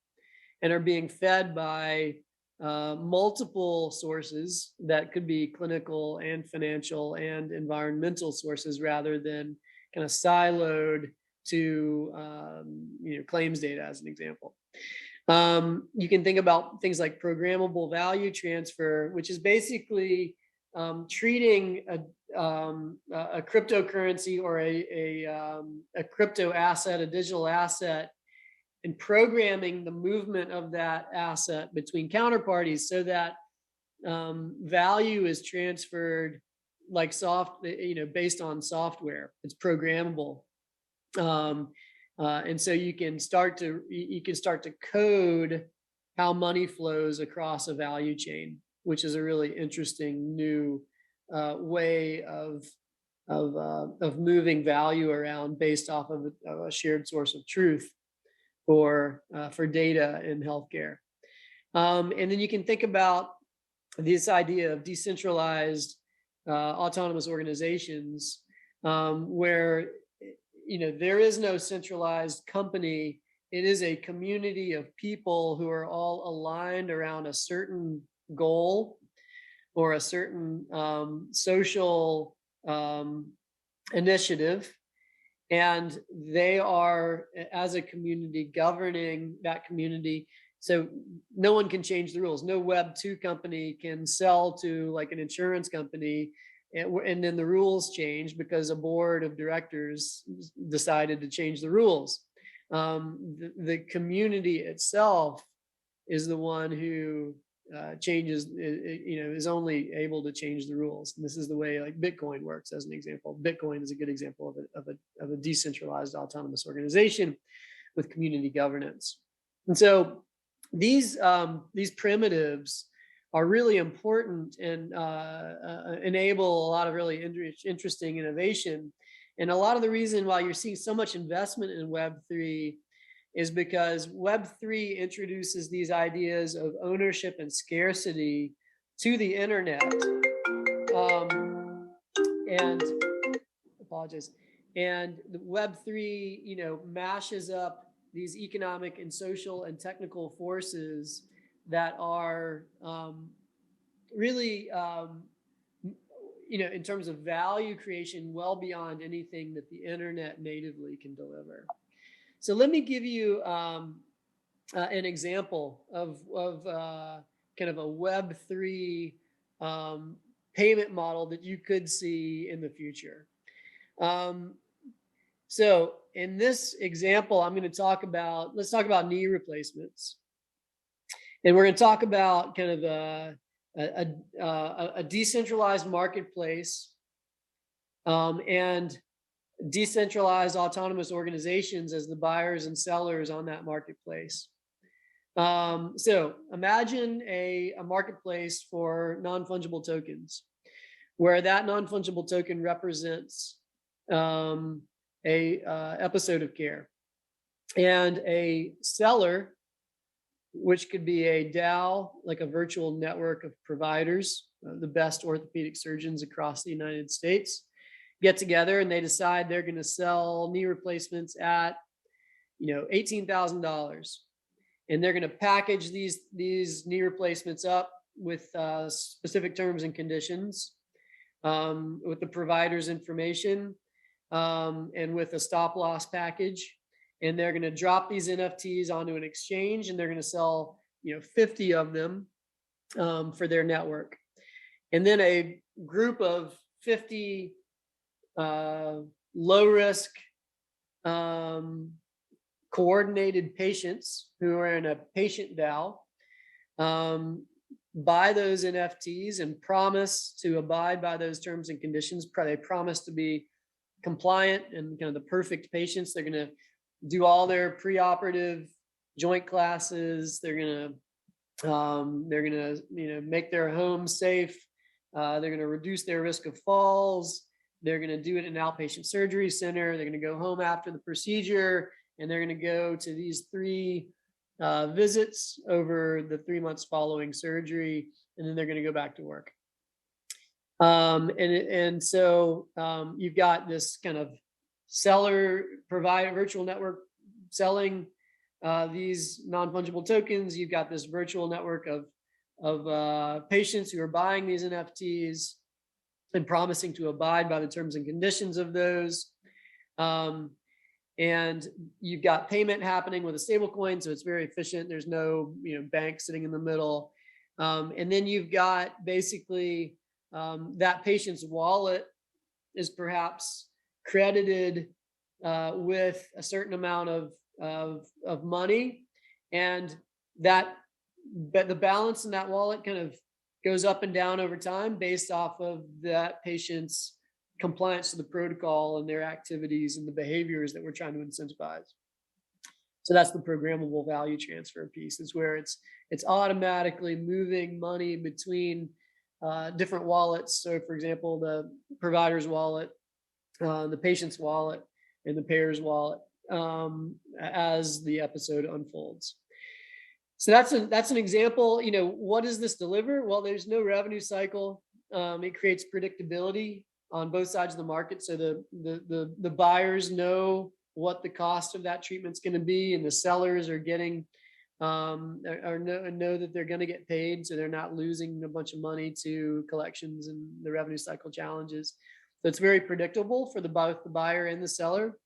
and are being fed by multiple sources that could be clinical and financial and environmental sources, rather than kind of siloed to claims data, as an example. You can think about things like programmable value transfer, which is basically treating a cryptocurrency or a crypto asset, a digital asset, and programming the movement of that asset between counterparties so that value is transferred like based on software. It's programmable. And so you can start to code how money flows across a value chain, which is a really interesting new way of moving value around based off of a shared source of truth for data in healthcare. And then you can think about this idea of decentralized autonomous organizations, where there is no centralized company. It is a community of people who are all aligned around a certain goal or a certain social initiative, and they are, as a community, governing that community. So no one can change the rules. No Web 2 company can sell to like an insurance company and then the rules change because a board of directors decided to change the rules. The community itself is the one who changes, is only able to change the rules. And this is the way like Bitcoin works, as an example. Bitcoin is a good example of a decentralized autonomous organization with community governance. And so these primitives are really important and enable a lot of really interesting innovation. And a lot of the reason why you're seeing so much investment in Web3 is because Web3 introduces these ideas of ownership and scarcity to the internet. And apologize. And the Web3, mashes up these economic and social and technical forces that are really, in terms of value creation, well beyond anything that the internet natively can deliver. So let me give you an example of kind of a Web3 payment model that you could see in the future. So in this example, let's talk about knee replacements. And we're going to talk about kind of a decentralized marketplace and decentralized autonomous organizations as the buyers and sellers on that marketplace. So imagine a marketplace for non-fungible tokens, where that non-fungible token represents a episode of care, and a seller, which could be a DAO, like a virtual network of providers, the best orthopedic surgeons across the United States, get together and they decide they're going to sell knee replacements at, $18,000, and they're going to package these knee replacements up with specific terms and conditions, with the provider's information, and with a stop loss package. And they're going to drop these NFTs onto an exchange, and they're going to sell, 50 of them for their network. And then a group of 50 low risk coordinated patients who are in a patient DAO buy those NFTs and promise to abide by those terms and conditions. They promise to be compliant and kind of the perfect patients. They're going to do all their preoperative joint classes. They're going to make their home safe. They're going to reduce their risk of falls. They're going to do it in an outpatient surgery center. They're going to go home after the procedure, and they're going to go to these 3 visits over the 3 months following surgery, and then they're going to go back to work. So you've got this kind of seller provider virtual network selling these non-fungible tokens. You've got this virtual network of patients who are buying these NFTs and promising to abide by the terms and conditions of those. And you've got payment happening with a stable coin, so it's very efficient. There's no bank sitting in the middle. And then you've got basically that patient's wallet is perhaps credited with a certain amount of money, and the balance in that wallet kind of goes up and down over time based off of that patient's compliance to the protocol and their activities and the behaviors that we're trying to incentivize. So that's the programmable value transfer piece, is where it's automatically moving money between different wallets. So for example, the provider's wallet, the patient's wallet, and the payer's wallet as the episode unfolds. So that's an example. What does this deliver? Well, there's no revenue cycle. It creates predictability on both sides of the market. So the buyers know what the cost of that treatment's going to be, and the sellers are getting know that they're going to get paid, so they're not losing a bunch of money to collections and the revenue cycle challenges. So it's very predictable for both the buyer and the seller.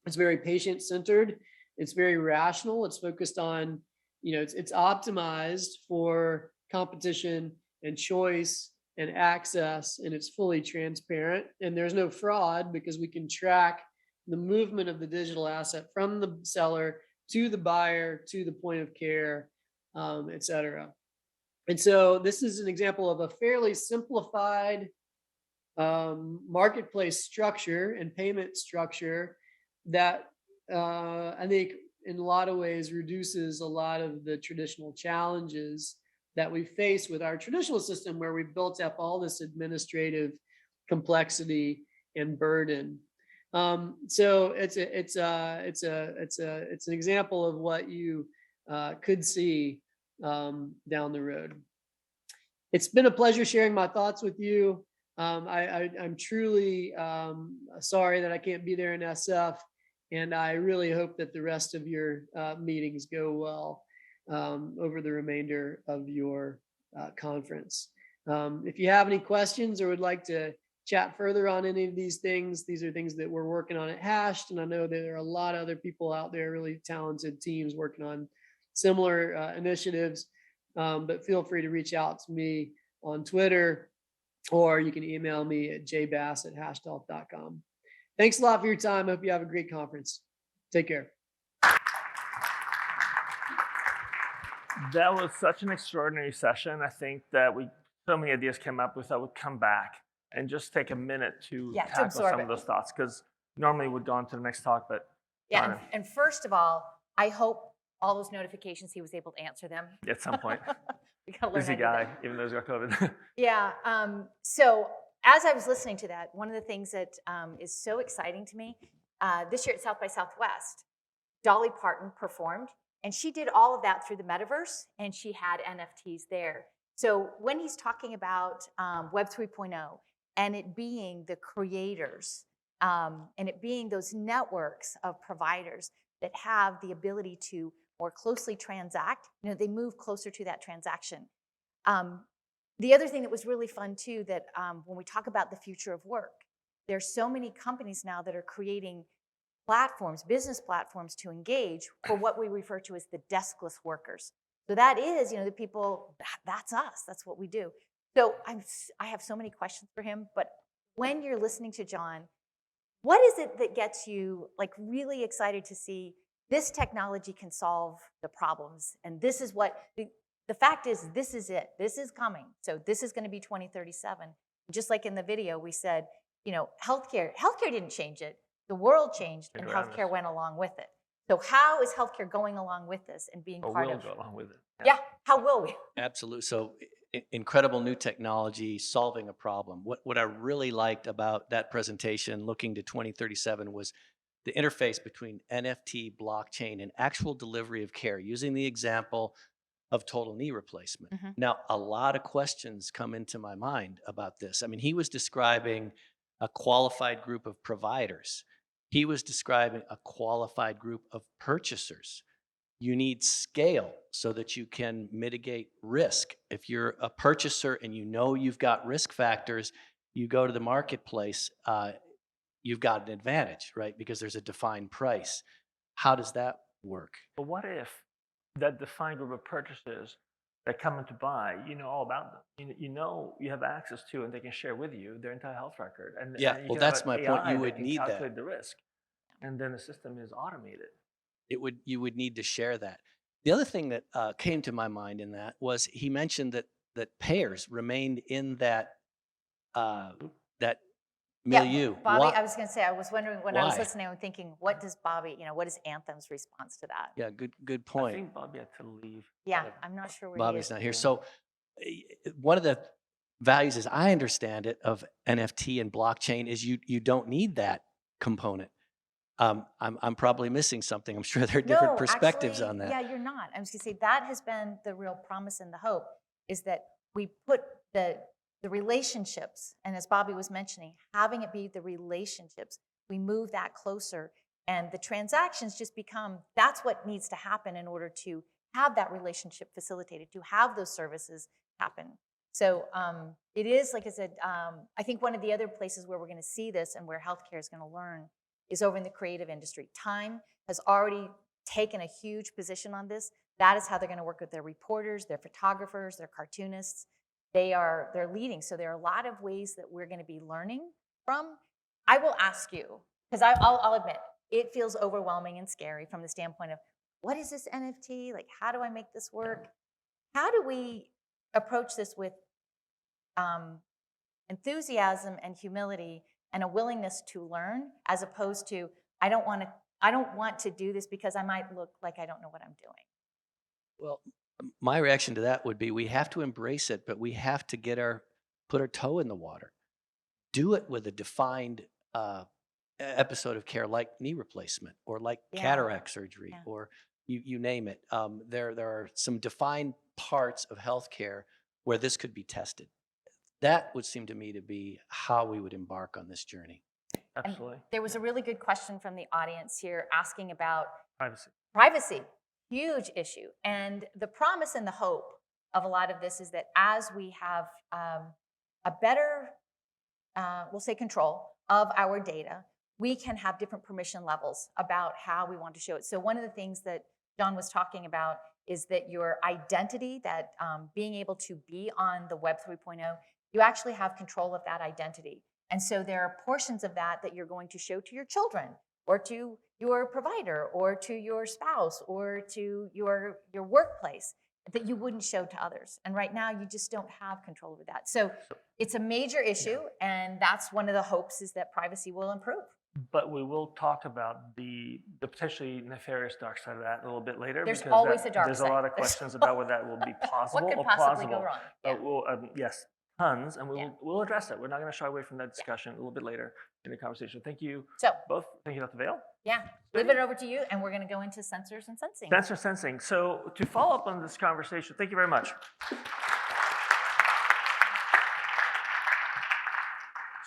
It's very patient centered. It's very rational. It's focused on, it's optimized for competition and choice and access, and it's fully transparent. And there's no fraud because we can track the movement of the digital asset from the seller to the buyer, to the point of care, et cetera. And so this is an example of a fairly simplified marketplace structure and payment structure that I think in a lot of ways reduces a lot of the traditional challenges that we face with our traditional system, where we've built up all this administrative complexity and burden. So it's an example of what you could see down the road. It's been a pleasure sharing my thoughts with you. I'm truly sorry that I can't be there in SF, and I really hope that the rest of your meetings go well over the remainder of your conference. If you have any questions or would like to chat further on any of these are things that we're working on at Hashed, and I know that there are a lot of other people out there, really talented teams working on similar initiatives, but feel free to reach out to me on Twitter, or you can email me at jbass@hashedhealth.com. Thanks a lot for your time. I hope you have a great conference. Take care. That was such an extraordinary session. I think that so many ideas came up with that would come back and just take a minute to tackle some of those thoughts, because normally we'd go on to the next talk, but yeah. And first of all, I hope all those notifications, he was able to answer them at some point. Busy guy, even though he's got COVID. Yeah. So as I was listening to that, one of the things that is so exciting to me, this year at South by Southwest, Dolly Parton performed, and she did all of that through the metaverse, and she had NFTs there. So when he's talking about Web 3.0 and it being the creators and it being those networks of providers that have the ability to more closely transact, they move closer to that transaction. The other thing that was really fun too, that when we talk about the future of work, there's so many companies now that are creating platforms, business platforms to engage for what we refer to as the deskless workers. So that is, the people, that's us, that's what we do. So I have so many questions for him, but when you're listening to John, what is it that gets you really excited to see this technology can solve the problems? And this is what, the fact is, this is it. This is coming. So this is going to be 2037. Just like in the video, we said, healthcare didn't change it. The world changed and healthcare went along with it. So how is healthcare going along with this and being part of it? Go along with it. Yeah, how will we? Absolutely. So incredible new technology solving a problem. What I really liked about that presentation looking to 2037 was the interface between NFT, blockchain, and actual delivery of care, using the example of total knee replacement. Mm-hmm. Now, a lot of questions come into my mind about this. I mean, he was describing a qualified group of providers. He was describing a qualified group of purchasers. You need scale so that you can mitigate risk. If you're a purchaser and you've got risk factors, you go to the marketplace, you've got an advantage, right? Because there's a defined price. How does that work? But what if that defined group of purchasers that come in to buy, all about them, you have access to, and they can share with you their entire health record. And well, that's my point. You would need that. Calculate the risk, and then the system is automated. You would need to share that. The other thing that came to my mind in that was he mentioned that payers remained in that milieu. Bobby, Why- I was going to say, I was wondering when I was Why? listening, I'm thinking, what does Bobby, what is Anthem's response to that? Yeah, good I point. think Bobby had to leave. Yeah, I'm not sure where he Bobby's is. not here. So one of the values, as I understand it, of NFT and blockchain is you don't need that component. I'm probably missing something. I'm sure there are different No, perspectives actually, on that. Yeah, you're not. I was going to say that has been the real promise and the hope is that we put the relationships, and as Bobby was mentioning, having it be the relationships, we move that closer, and the transactions just become, that's what needs to happen in order to have that relationship facilitated, to have those services happen. So it is, like I said, I think one of the other places where we're going to see this and where healthcare is going to learn is over in the creative industry. Time has already taken a huge position on this. That is how they're going to work with their reporters, their photographers, their cartoonists. They're leading. So there are a lot of ways that we're going to be learning from. I will ask you, because I'll admit, it feels overwhelming and scary from the standpoint of, what is this NFT? Like, how do I make this work? How do we approach this with enthusiasm and humility and a willingness to learn, as opposed to, I don't want to do this because I might look like I don't know what I'm doing. Well, my reaction to that would be we have to embrace it, but we have to put our toe in the water. Do it with a defined episode of care, like knee replacement or like cataract surgery, or you name it. There are some defined parts of healthcare where this could be tested. That would seem to me to be how we would embark on this journey. Absolutely. And there was a really good question from the audience here asking about Privacy. Huge issue. And the promise and the hope of a lot of this is that as we have a better, we'll say, control of our data, we can have different permission levels about how we want to show it. So one of the things that John was talking about is that your identity, that being able to be on the Web 3.0, you actually have control of that identity. And so there are portions of that that you're going to show to your children, or to your provider, or to your spouse, or to your workplace, that you wouldn't show to others. And right now, you just don't have control over that. So it's a major issue, and that's one of the hopes, is that privacy will improve. But we will talk about the potentially nefarious dark side of that a little bit later. There's because always a dark there's side. a lot of questions about whether that will be possible What could or possibly plausible. go wrong? But we'll, yes, tons, and Yeah. we'll address it. We're not going to shy away from that discussion a little bit later in the conversation. Thank you So both. Thank you, Dr. Vale. yeah, leave it over to you, and we're going to go into sensors and sensing. Sensor sensing. So to follow up on this conversation, thank you very much.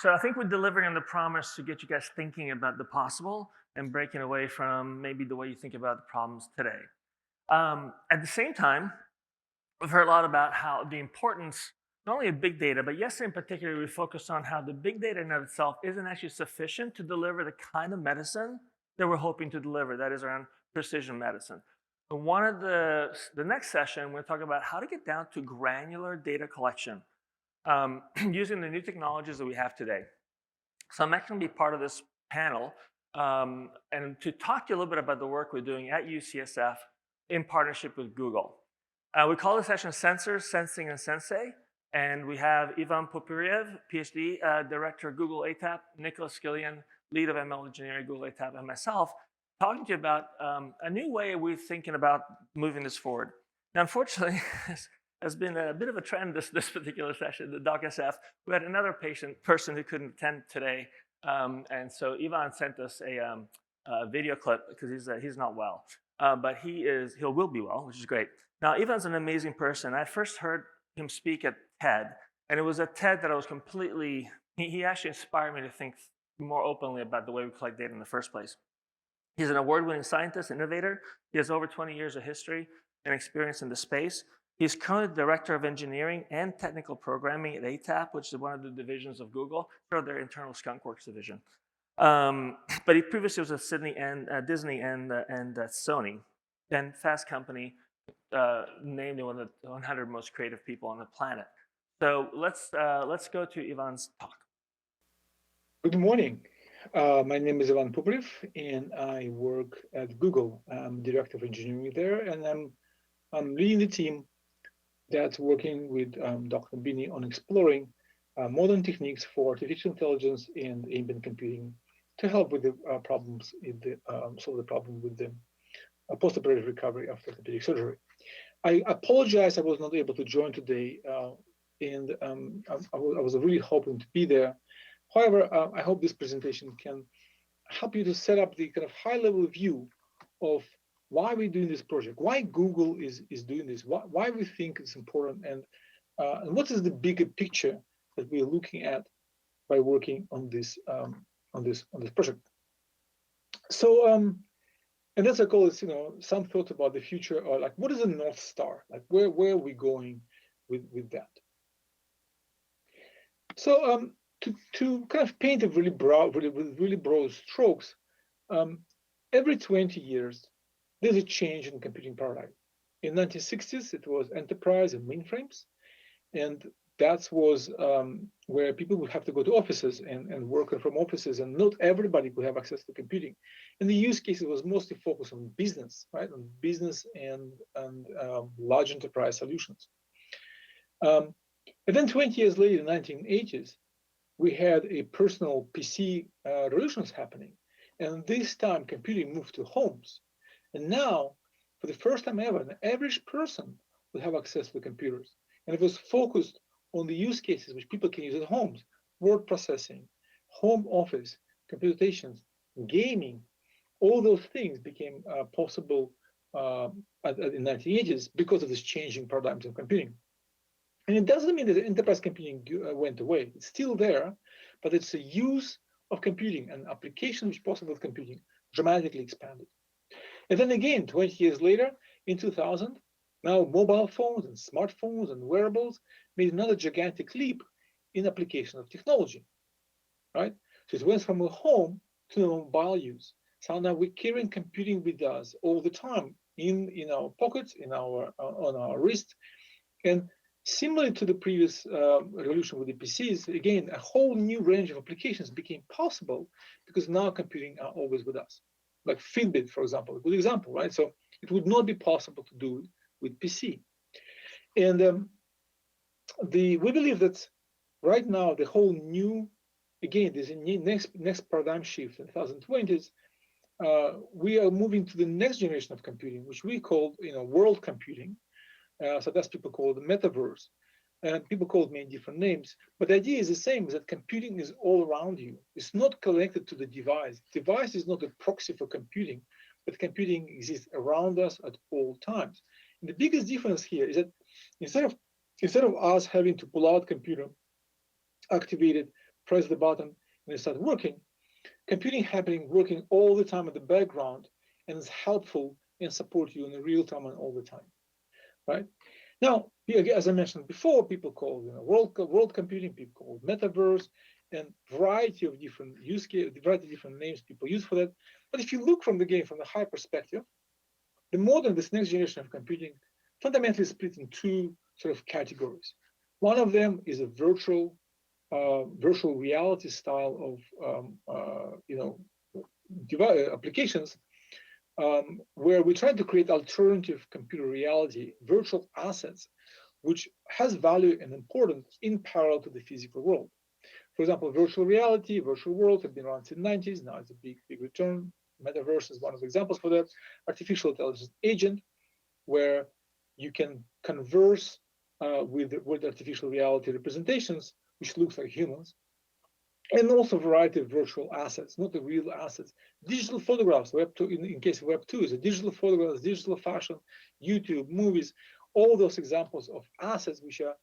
So I think we're delivering on the promise to get you guys thinking about the possible and breaking away from maybe the way you think about the problems today. At the same time, we've heard a lot about how the importance, not only of big data, but yesterday in particular, we focused on how the big data in and of itself isn't actually sufficient to deliver the kind of medicine that we're hoping to deliver, that is around precision medicine. And one of the next session, we're talking about how to get down to granular data collection using the new technologies that we have today. So I'm actually going to be part of this panel and to talk to you a little bit about the work we're doing at UCSF in partnership with Google. We call this session Sensors, Sensing, and Sensei. And we have Ivan Poupyrev, PhD, Director of Google ATAP, Nicholas Gillian, Lead of ML Engineering, Google ATAP, and myself, talking to you about a new way we're thinking about moving this forward. Now, unfortunately, has been a bit of a trend this particular session, the DOCSF. We had another person who couldn't attend today. And so Ivan sent us a video clip because he's not well. But he will be well, which is great. Now, Ivan's an amazing person. I first heard him speak at TED, and it was at TED that I was completely, he actually inspired me to think more openly about the way we collect data in the first place. He's an award-winning scientist, innovator. He has over 20 years of history and experience in the space. He's currently Director of Engineering and Technical Programming at ATAP, which is one of the divisions of Google, or their internal skunkworks division. But he previously was at Disney and Sony. Then Fast Company named one of the 100 most creative people on the planet. So let's go to Ivan's talk. Good morning. My name is Ivan Poupyrev, and I work at Google. I'm Director of Engineering there, and I'm leading the team that's working with Dr. Bini on exploring modern techniques for artificial intelligence and ambient computing to help with the problems, solve the problem with the post-operative recovery after orthopedic surgery. I apologize I was not able to join today, and I was really hoping to be there. However, I hope this presentation can help you to set up the kind of high-level view of why we're doing this project, why Google is doing this, why we think it's important, and what is the bigger picture that we're looking at by working on this project. So, and that's I call it, some thought about the future, or like, what is the North Star? Like, where are we going with that? So, to kind of paint a really broad strokes, every 20 years, there's a change in computing paradigm. In 1960s, it was enterprise and mainframes, and that was where people would have to go to offices and work from offices, and not everybody could have access to computing. And the use cases was mostly focused on business, right? On business and large enterprise solutions. And then 20 years later, in the 1980s, we had a personal PC revolutions happening. And this time, computing moved to homes. And now, for the first time ever, an average person will have access to computers. And it was focused on the use cases which people can use at homes: word processing, home office, computations, gaming. All those things became possible in the 1980s because of this changing paradigms in computing. And it doesn't mean that enterprise computing went away. It's still there, but it's a use of computing and application which is possible with computing dramatically expanded. And then again, 20 years later, in 2000, now mobile phones and smartphones and wearables made another gigantic leap in application of technology, right? So it went from a home to a mobile use. So now we're carrying computing with us all the time in our pockets, on our wrist. And similar to the previous revolution with the PCs, again, a whole new range of applications became possible because now computing are always with us. Like Fitbit, for example, a good example, right? So it would not be possible to do with PC. And we believe that right now the whole new, again, there's a new next paradigm shift in the 2020s. We are moving to the next generation of computing, which we call world computing. So that's people call the metaverse. And people call it many different names, but the idea is the same: is that computing is all around you. It's not connected to the device. The device is not a proxy for computing, but computing exists around us at all times. And the biggest difference here is that instead of us having to pull out computer, activate it, press the button, and it starts working, computing working all the time in the background, and is helpful and support you in the real time and all the time, right? Now, as I mentioned before, people call world computing, people call metaverse, and variety of different use cases, variety of different names people use for that. But if you look from the high perspective, this next generation of computing fundamentally split in two sort of categories. One of them is a virtual reality style of applications, where we try to create alternative computer reality, virtual assets, which has value and importance in parallel to the physical world. For example, virtual reality, virtual world have been around since the 90s. Now it's a big return. Metaverse is one of the examples for that. Artificial intelligence agent, where you can converse with artificial reality representations, which looks like humans. And also a variety of virtual assets, not the real assets. Digital photographs, Web 2, in case of Web 2, is a digital photographs, digital fashion, YouTube, movies, all those examples of assets which are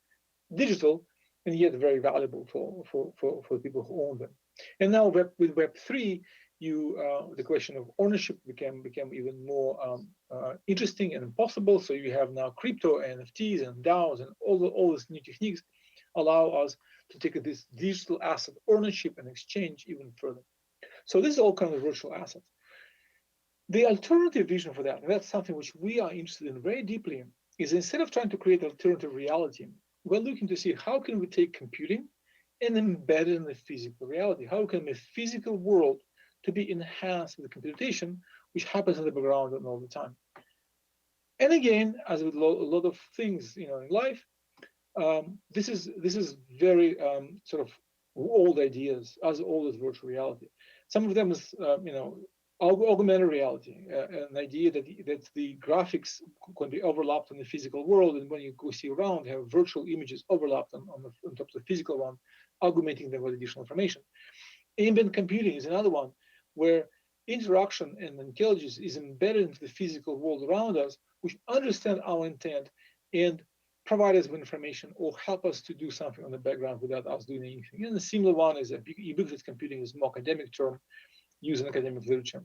digital and yet very valuable for people who own them. And now with Web 3, the question of ownership became even more interesting and impossible. So you have now crypto, NFTs, and DAOs, and all these new techniques allow us to take this digital asset ownership and exchange even further. So this is all kind of virtual assets. The alternative vision for that, and that's something which we are interested in very deeply, is instead of trying to create alternative reality, we're looking to see how can we take computing and embed it in the physical reality. How can the physical world to be enhanced with computation, which happens in the background and all the time. And again, as with a lot of things in life, this is very sort of old ideas, as old as virtual reality. Some of them is augmented reality, an idea that the graphics can be overlapped on the physical world, and when you go see around, have virtual images overlapped on top of the physical one, augmenting them with additional information. Ambient computing is another one where interaction and intelligence is embedded into the physical world around us, which understand our intent and provide us with information or help us to do something on the background without us doing anything. And a similar one is ubiquitous computing, is a more academic term used in academic literature.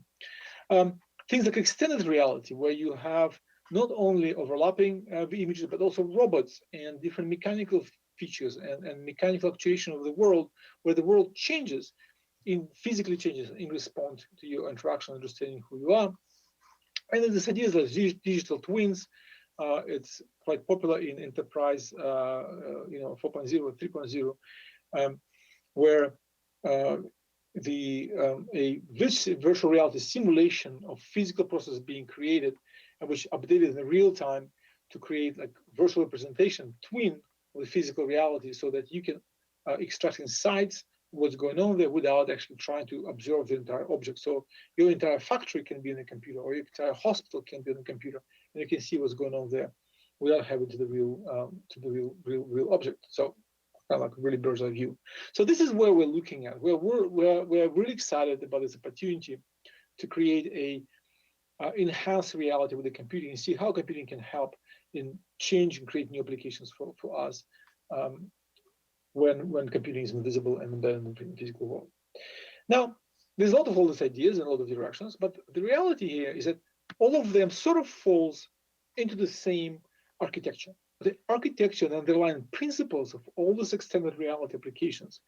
Things like extended reality, where you have not only overlapping images, but also robots and different mechanical features and mechanical actuation of the world, where the world changes, physically changes in response to your interaction, understanding who you are. And then this idea like digital twins. It's quite popular in enterprise, 4.0, 3.0, where a virtual reality simulation of physical processes being created and which updated in real time to create like virtual representation twin of the physical reality, so that you can extract insights what's going on there without actually trying to observe the entire object. So your entire factory can be in a computer, or your entire hospital can be in a computer, and you can see what's going on there without having to the real object. So kind of like really bird's eye view. So this is where we're looking at. We're really excited about this opportunity to create a enhanced reality with the computing and see how computing can help in change and create new applications for us when computing is invisible and embedded in the physical world. Now, there's a lot of all these ideas and a lot of directions, but the reality here is that all of them sort of falls into the same architecture. The architecture and underlying principles of all these extended reality applications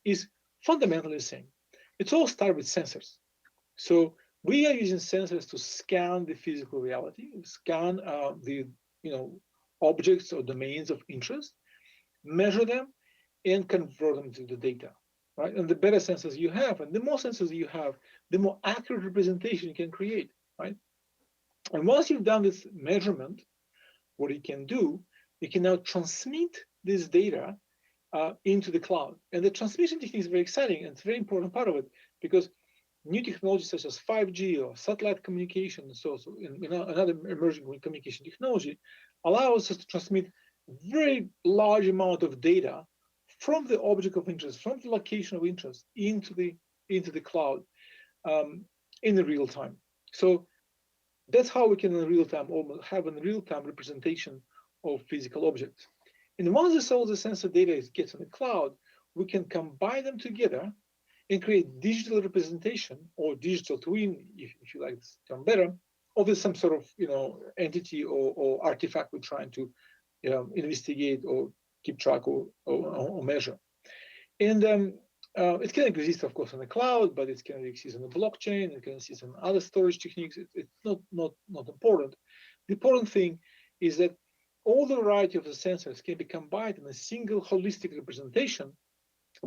is fundamentally the same. It's all started with sensors. So we are using sensors to scan the physical reality, scan the objects or domains of interest, measure them, and convert them to the data, right? And the better sensors you have, and the more sensors you have, the more accurate representation you can create, right? And once you've done this measurement, what you can do, you can now transmit this data into the cloud. And the transmission technique is very exciting, and it's a very important part of it, because new technologies such as 5G or satellite communication, and so another emerging communication technology, allows us to transmit very large amount of data from the object of interest, from the location of interest into the cloud in the real time. So that's how we can in real time almost have a real-time representation of physical objects. And once all the sensor data gets in the cloud, we can combine them together and create digital representation or digital twin, if you like this term better, of some sort of entity or artifact we're trying to investigate or keep track or measure. And it can exist, of course, on the cloud, but it can exist on the blockchain. It can exist on other storage techniques. It's not important. The important thing is that all the variety of the sensors can be combined in a single holistic representation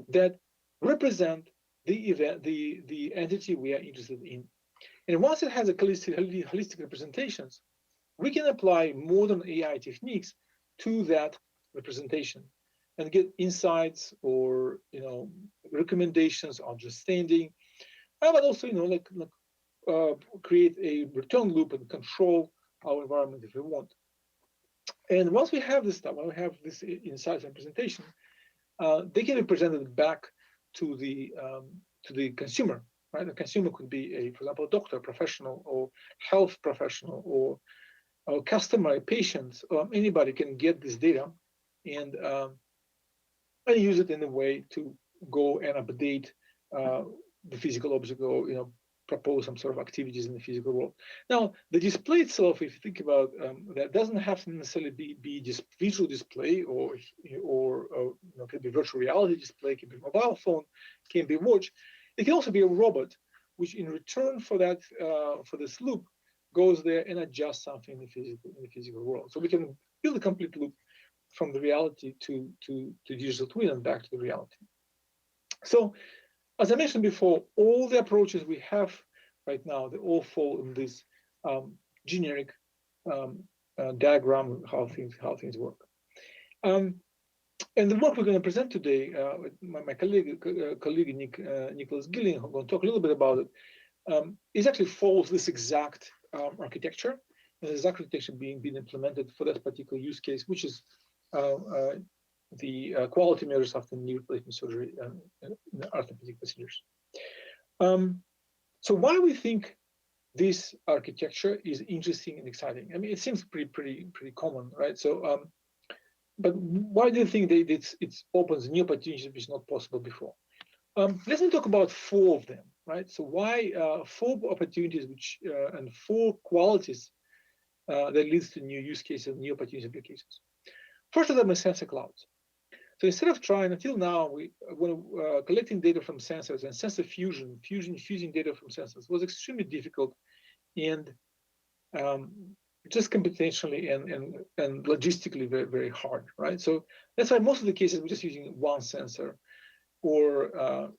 that represent the event, the entity we are interested in. And once it has a holistic representations, we can apply modern AI techniques to that representation and get insights or recommendations, understanding, but also create a return loop and control our environment if we want. And once we have this stuff, when we have this insights and presentation, they can be presented back to the consumer. Right, the consumer could be for example, a doctor, professional, or health professional, or a customer, a patient, or anybody can get this data and use it in a way to go and update the physical object, or propose some sort of activities in the physical world. Now, the display itself, if you think about that, doesn't have to necessarily be just visual display, or can be virtual reality display, can be mobile phone, can be watch. It can also be a robot, which in return for that for this loop goes there and adjusts something in the physical world. So we can build a complete loop from the reality to digital twin and back to the reality. So, as I mentioned before, all the approaches we have right now, they all fall in this generic diagram of how things work. And the work we're going to present today, my colleague Nicholas Gillian, who's going to talk a little bit about it, is actually follows this exact architecture. And this architecture being implemented for that particular use case, which is the quality measures after knee replacement surgery in orthopedic procedures. So why we think this architecture is interesting and exciting? I mean, it seems pretty common, right? So, but why do you think that it opens new opportunities which is not possible before? Let's talk about 4 of them, right? So why 4 opportunities which and 4 qualities that leads to new use cases, new opportunity applications. First of them is sensor clouds. So instead of trying, until now, when collecting data from sensors and sensor fusing data from sensors was extremely difficult and just computationally and logistically very hard, right? So that's why most of the cases we're just using one sensor or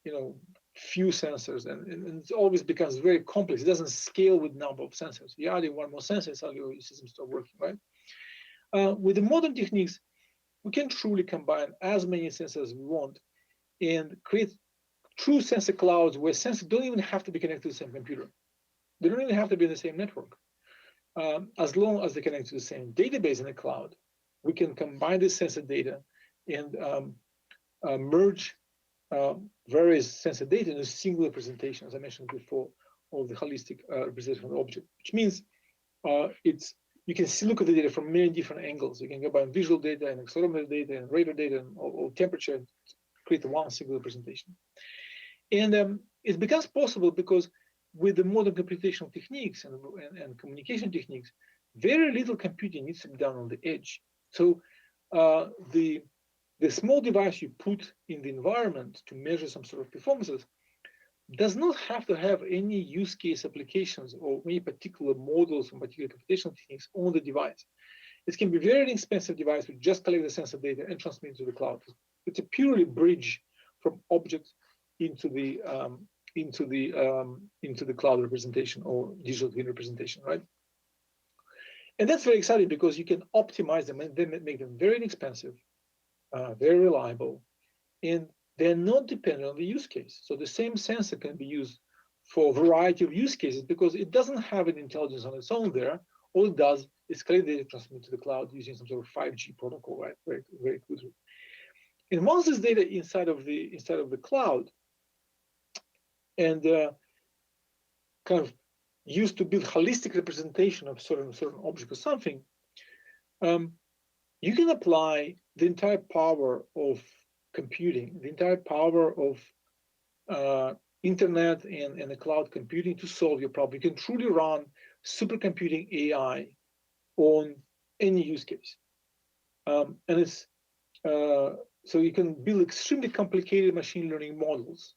few sensors, and it always becomes very complex. It doesn't scale with number of sensors. You add in one more sensor, so your system starts working, right? With the modern techniques, we can truly combine as many sensors as we want and create true sensor clouds where sensors don't even have to be connected to the same computer. They don't even have to be in the same network. As long as they connect to the same database in the cloud, we can combine the sensor data and merge various sensor data in a single representation, as I mentioned before, of the holistic representation of the object, which means you can look at the data from many different angles. You can combine visual data and accelerometer data and radar data and all temperature and create one single representation. And it becomes possible because with the modern computational techniques and communication techniques, very little computing needs to be done on the edge. So the small device you put in the environment to measure some sort of performances does not have to have any use case applications or any particular models or particular computational techniques on the device. It can be a very inexpensive device which just collect the sensor data and transmit it to the cloud. It's a purely bridge from object into the cloud representation or digital twin representation, right? And that's very exciting because you can optimize them and then make them very inexpensive, very reliable, and they're not dependent on the use case. So the same sensor can be used for a variety of use cases because it doesn't have an intelligence on its own there. All it does is collect data, transmit to the cloud using some sort of 5G protocol, right? Very quickly. And once this data inside of the cloud and kind of used to build holistic representation of certain object or something, you can apply the entire power of computing, the entire power of internet and the cloud computing to solve your problem. You can truly run supercomputing AI on any use case. And it's so you can build extremely complicated machine learning models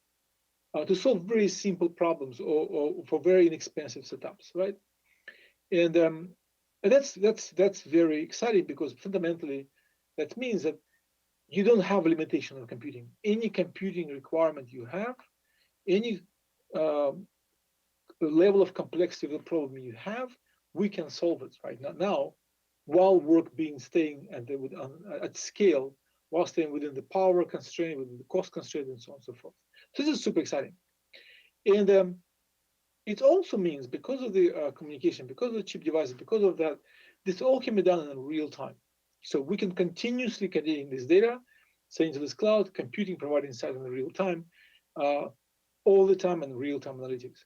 to solve very simple problems or for very inexpensive setups, right? And that's very exciting because fundamentally that means that you don't have a limitation on computing. Any computing requirement you have, any level of complexity of the problem you have, we can solve it right now while work staying at scale, while staying within the power constraint, within the cost constraint, and so on and so forth. So this is super exciting. And it also means because of the communication, because of the chip devices, because of that, this all can be done in real time. So we can continuously getting this data, send to this cloud, computing, providing insight in real time, all the time in real-time analytics.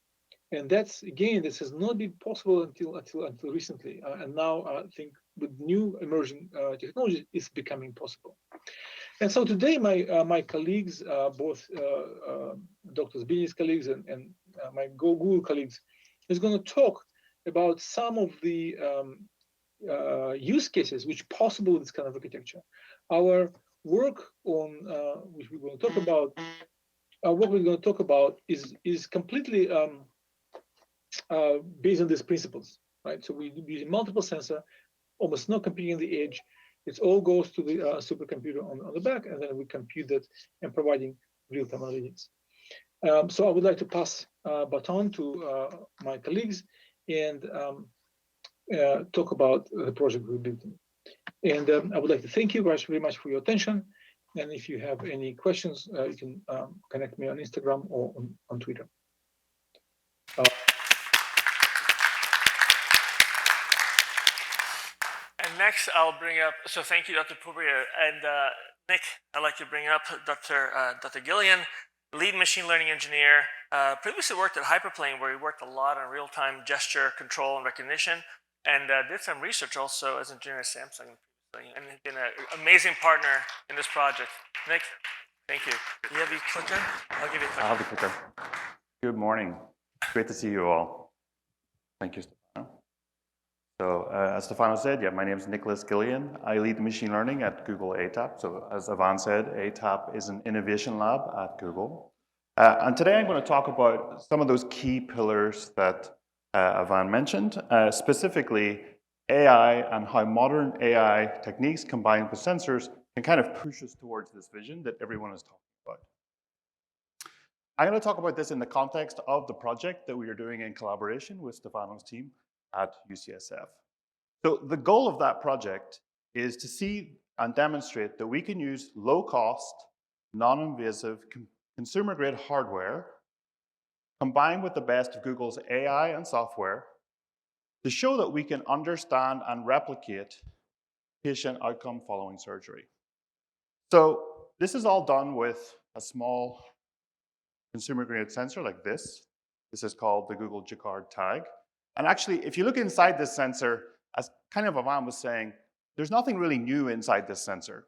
And that's, again, this has not been possible until recently. And now I think with new emerging technologies, it's becoming possible. And so today, my colleagues, both Dr. Bini's colleagues and my Google colleagues, is going to talk about some of the use cases which are possible with this kind of architecture. Our work on which we're going to talk about, what we're going to talk about is completely based on these principles, right? So we're using multiple sensors, almost no computing on the edge. It all goes to the supercomputer on the back, and then we compute that and providing real-time analytics. So I would like to pass baton to my colleagues and talk about the project we're building. And I would like to thank you very much for your attention. And if you have any questions, you can connect me on Instagram or on Twitter. And next, I'll bring up, so thank you, Dr. Poupyrev. And Nick, I'd like to bring up Dr. Gillian, lead machine learning engineer, previously worked at Hyperplane, where he worked a lot on real-time gesture control and recognition, and did some research also as engineer at Samsung, and has been an amazing partner in this project. Nick, thank you. Do you have your clicker? I'll give you a clicker. I have the clicker. Good morning. Great to see you all. Thank you, Stefano. So as Stefano said, yeah, my name is Nicholas Gillian. I lead machine learning at Google ATAP. So as Ivan said, ATAP is an innovation lab at Google. And today I'm going to talk about some of those key pillars that Ivan mentioned, specifically AI and how modern AI techniques combined with sensors can kind of push us towards this vision that everyone is talking about. I'm going to talk about this in the context of the project that we are doing in collaboration with Stefano's team at UCSF. So the goal of that project is to see and demonstrate that we can use low-cost, non-invasive, consumer-grade hardware combined with the best of Google's AI and software to show that we can understand and replicate patient outcome following surgery. So this is all done with a small consumer-grade sensor like this. This is called the Google Jacquard tag. And actually, if you look inside this sensor, as kind of Ivan was saying, there's nothing really new inside this sensor.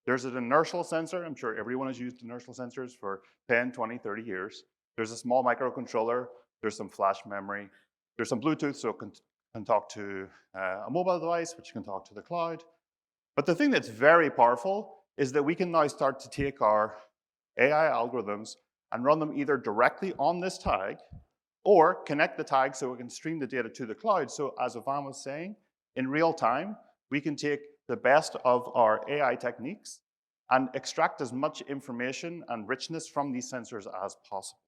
There's an inertial sensor. I'm sure everyone has used inertial sensors for 10, 20, 30 years. There's a small microcontroller. There's some flash memory. There's some Bluetooth, so it can talk to a mobile device, which can talk to the cloud. But the thing that's very powerful is that we can now start to take our AI algorithms and run them either directly on this tag or connect the tag so we can stream the data to the cloud. So as Ivan was saying, in real time, we can take the best of our AI techniques and extract as much information and richness from these sensors as possible.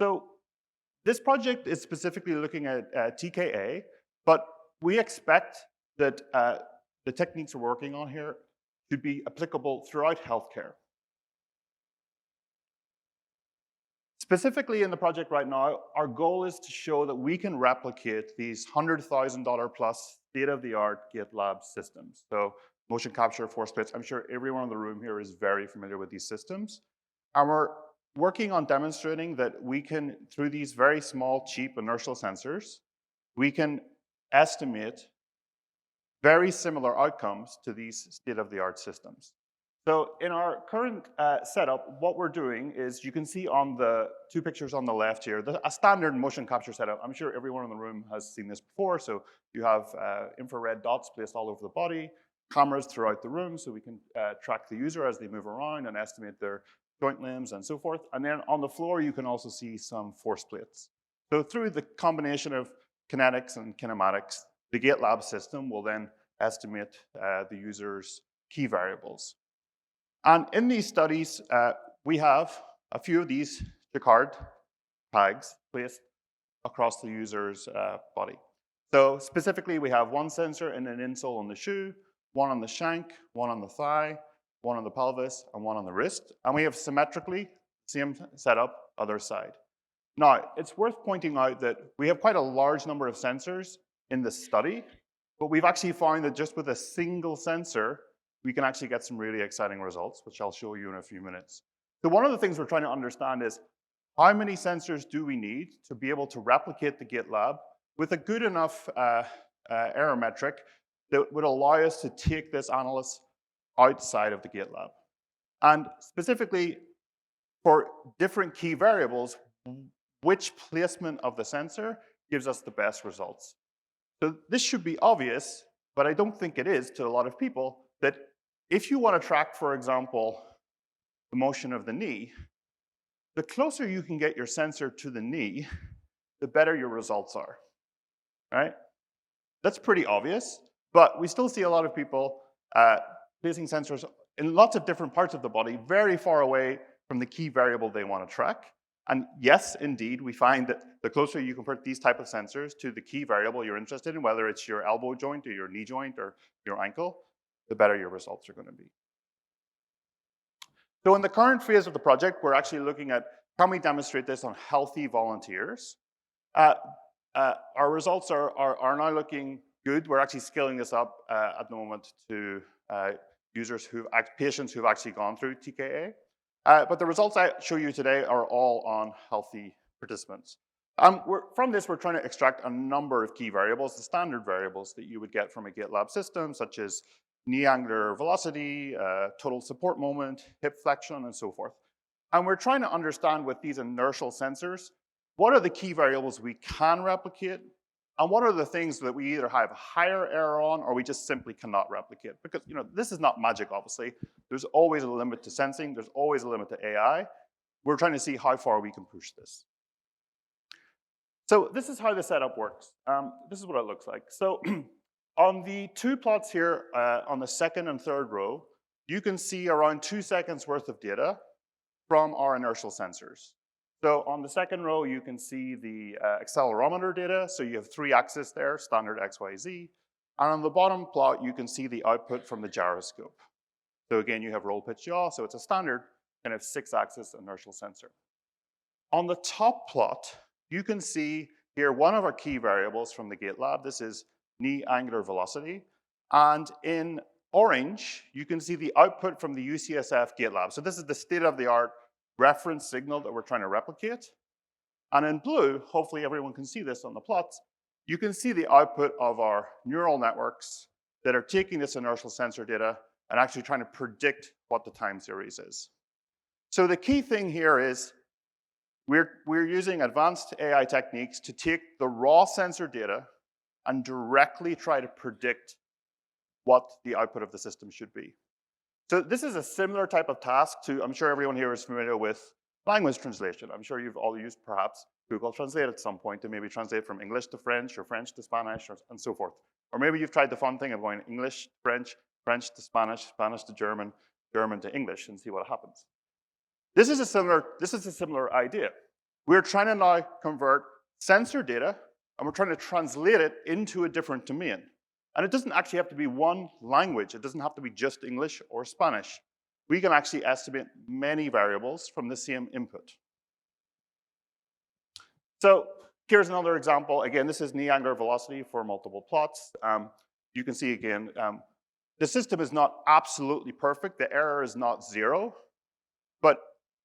So this project is specifically looking at TKA, but we expect that the techniques we're working on here should be applicable throughout healthcare. Specifically in the project right now, our goal is to show that we can replicate these $100,000 plus state-of-the-art GitLab systems. So motion capture, force plates, I'm sure everyone in the room here is very familiar with these systems. And we're working on demonstrating that we can, through these very small, cheap inertial sensors, we can estimate very similar outcomes to these state-of-the-art systems. So in our current setup, what we're doing is, you can see on the two pictures on the left here, a standard motion capture setup. I'm sure everyone in the room has seen this before. So you have infrared dots placed all over the body, cameras throughout the room, so we can track the user as they move around and estimate their joint limbs and so forth. And then on the floor, you can also see some force plates. So through the combination of kinetics and kinematics, the GitLab system will then estimate the user's key variables. And in these studies, we have a few of these Jacquard tags placed across the user's body. So specifically, we have one sensor in an insole on the shoe, one on the shank, one on the thigh, one on the pelvis, and one on the wrist. And we have symmetrically same setup other side. Now, it's worth pointing out that we have quite a large number of sensors in this study, but we've actually found that just with a single sensor, we can actually get some really exciting results, which I'll show you in a few minutes. So one of the things we're trying to understand is, how many sensors do we need to be able to replicate the GitLab with a good enough error metric that would allow us to take this analysis outside of the GitLab? And specifically, for different key variables, which placement of the sensor gives us the best results? So this should be obvious, but I don't think it is to a lot of people, that if you want to track, for example, the motion of the knee, the closer you can get your sensor to the knee, the better your results are, right? That's pretty obvious, but we still see a lot of people placing sensors in lots of different parts of the body, very far away from the key variable they want to track. And yes, indeed, we find that the closer you convert these type of sensors to the key variable you're interested in, whether it's your elbow joint or your knee joint or your ankle, the better your results are going to be. So in the current phase of the project, we're actually looking at, can we demonstrate this on healthy volunteers? Our results are now looking good. We're actually scaling this up at the moment to patients who've actually gone through TKA. But the results I show you today are all on healthy participants. From this, we're trying to extract a number of key variables, the standard variables that you would get from a GitLab system, such as knee angular velocity, total support moment, hip flexion, and so forth. And we're trying to understand with these inertial sensors, what are the key variables we can replicate, and what are the things that we either have higher error on or we just simply cannot replicate? Because this is not magic, obviously. There's always a limit to sensing. There's always a limit to AI. We're trying to see how far we can push this. So this is how the setup works. This is what it looks like. So on the two plots here, on the second and third row, you can see around 2 seconds worth of data from our inertial sensors. So on the second row, you can see the accelerometer data. So you have 3 axes there, standard X, Y, Z. And on the bottom plot, you can see the output from the gyroscope. So again, you have roll, pitch, yaw. So it's a standard kind of 6-axis inertial sensor. On the top plot, you can see here one of our key variables from the GitLab. This is knee angular velocity. And in orange, you can see the output from the UCSF GitLab. So this is the state-of-the-art reference signal that we're trying to replicate. And in blue, hopefully everyone can see this on the plots, you can see the output of our neural networks that are taking this inertial sensor data and actually trying to predict what the time series is. So the key thing here is we're using advanced AI techniques to take the raw sensor data and directly try to predict what the output of the system should be. So this is a similar type of task to, I'm sure everyone here is familiar with language translation. I'm sure you've all used perhaps Google Translate at some point to maybe translate from English to French or French to Spanish and so forth. Or maybe you've tried the fun thing of going English, French, French to Spanish, Spanish to German, German to English and see what happens. This is a similar idea. We're trying to now convert sensor data and we're trying to translate it into a different domain. And it doesn't actually have to be one language. It doesn't have to be just English or Spanish. We can actually estimate many variables from the same input. So here's another example. Again, this is knee angular velocity for multiple plots. You can see again, the system is not absolutely perfect. The error is not 0. But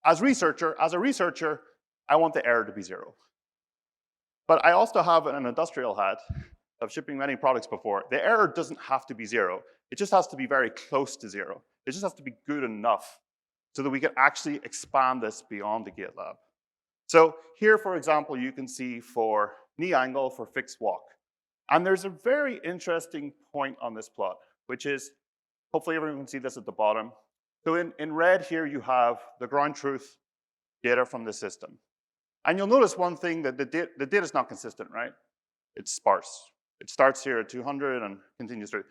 as a researcher, I want the error to be 0. But I also have an industrial hat of shipping many products before. The error doesn't have to be 0. It just has to be very close to 0. It just has to be good enough so that we can actually expand this beyond the GitLab. So here, for example, you can see for knee angle for fixed walk. And there's a very interesting point on this plot, which is, hopefully everyone can see this at the bottom. So in red here, you have the ground truth data from the system. And you'll notice one thing, that the data is not consistent, right? It's sparse. It starts here at 200 and continues through.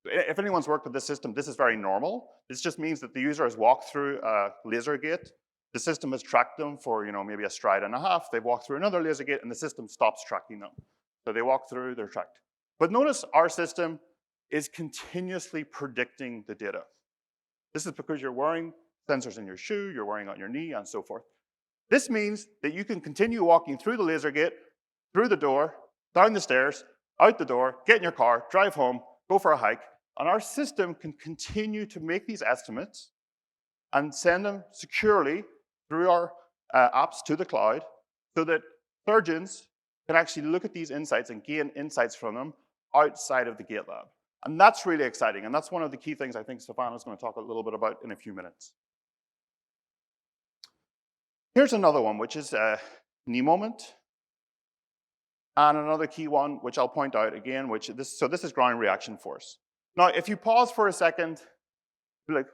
If anyone's worked with this system, this is very normal. This just means that the user has walked through a laser gate. The system has tracked them for maybe a stride and a half. They've walked through another laser gate, and the system stops tracking them. So they walk through, they're tracked. But notice our system is continuously predicting the data. This is because you're wearing sensors in your shoe, you're wearing on your knee, and so forth. This means that you can continue walking through the laser gate, through the door, down the stairs, out the door, get in your car, drive home, go for a hike, and our system can continue to make these estimates and send them securely through our apps to the cloud so that surgeons can actually look at these insights and gain insights from them outside of the GitLab. And that's really exciting, and that's one of the key things I think Stefano is going to talk a little bit about in a few minutes. Here's another one, which is knee moment. And another key one, which I'll point out again, so this is ground reaction force. Now, if you pause for a second, you're like,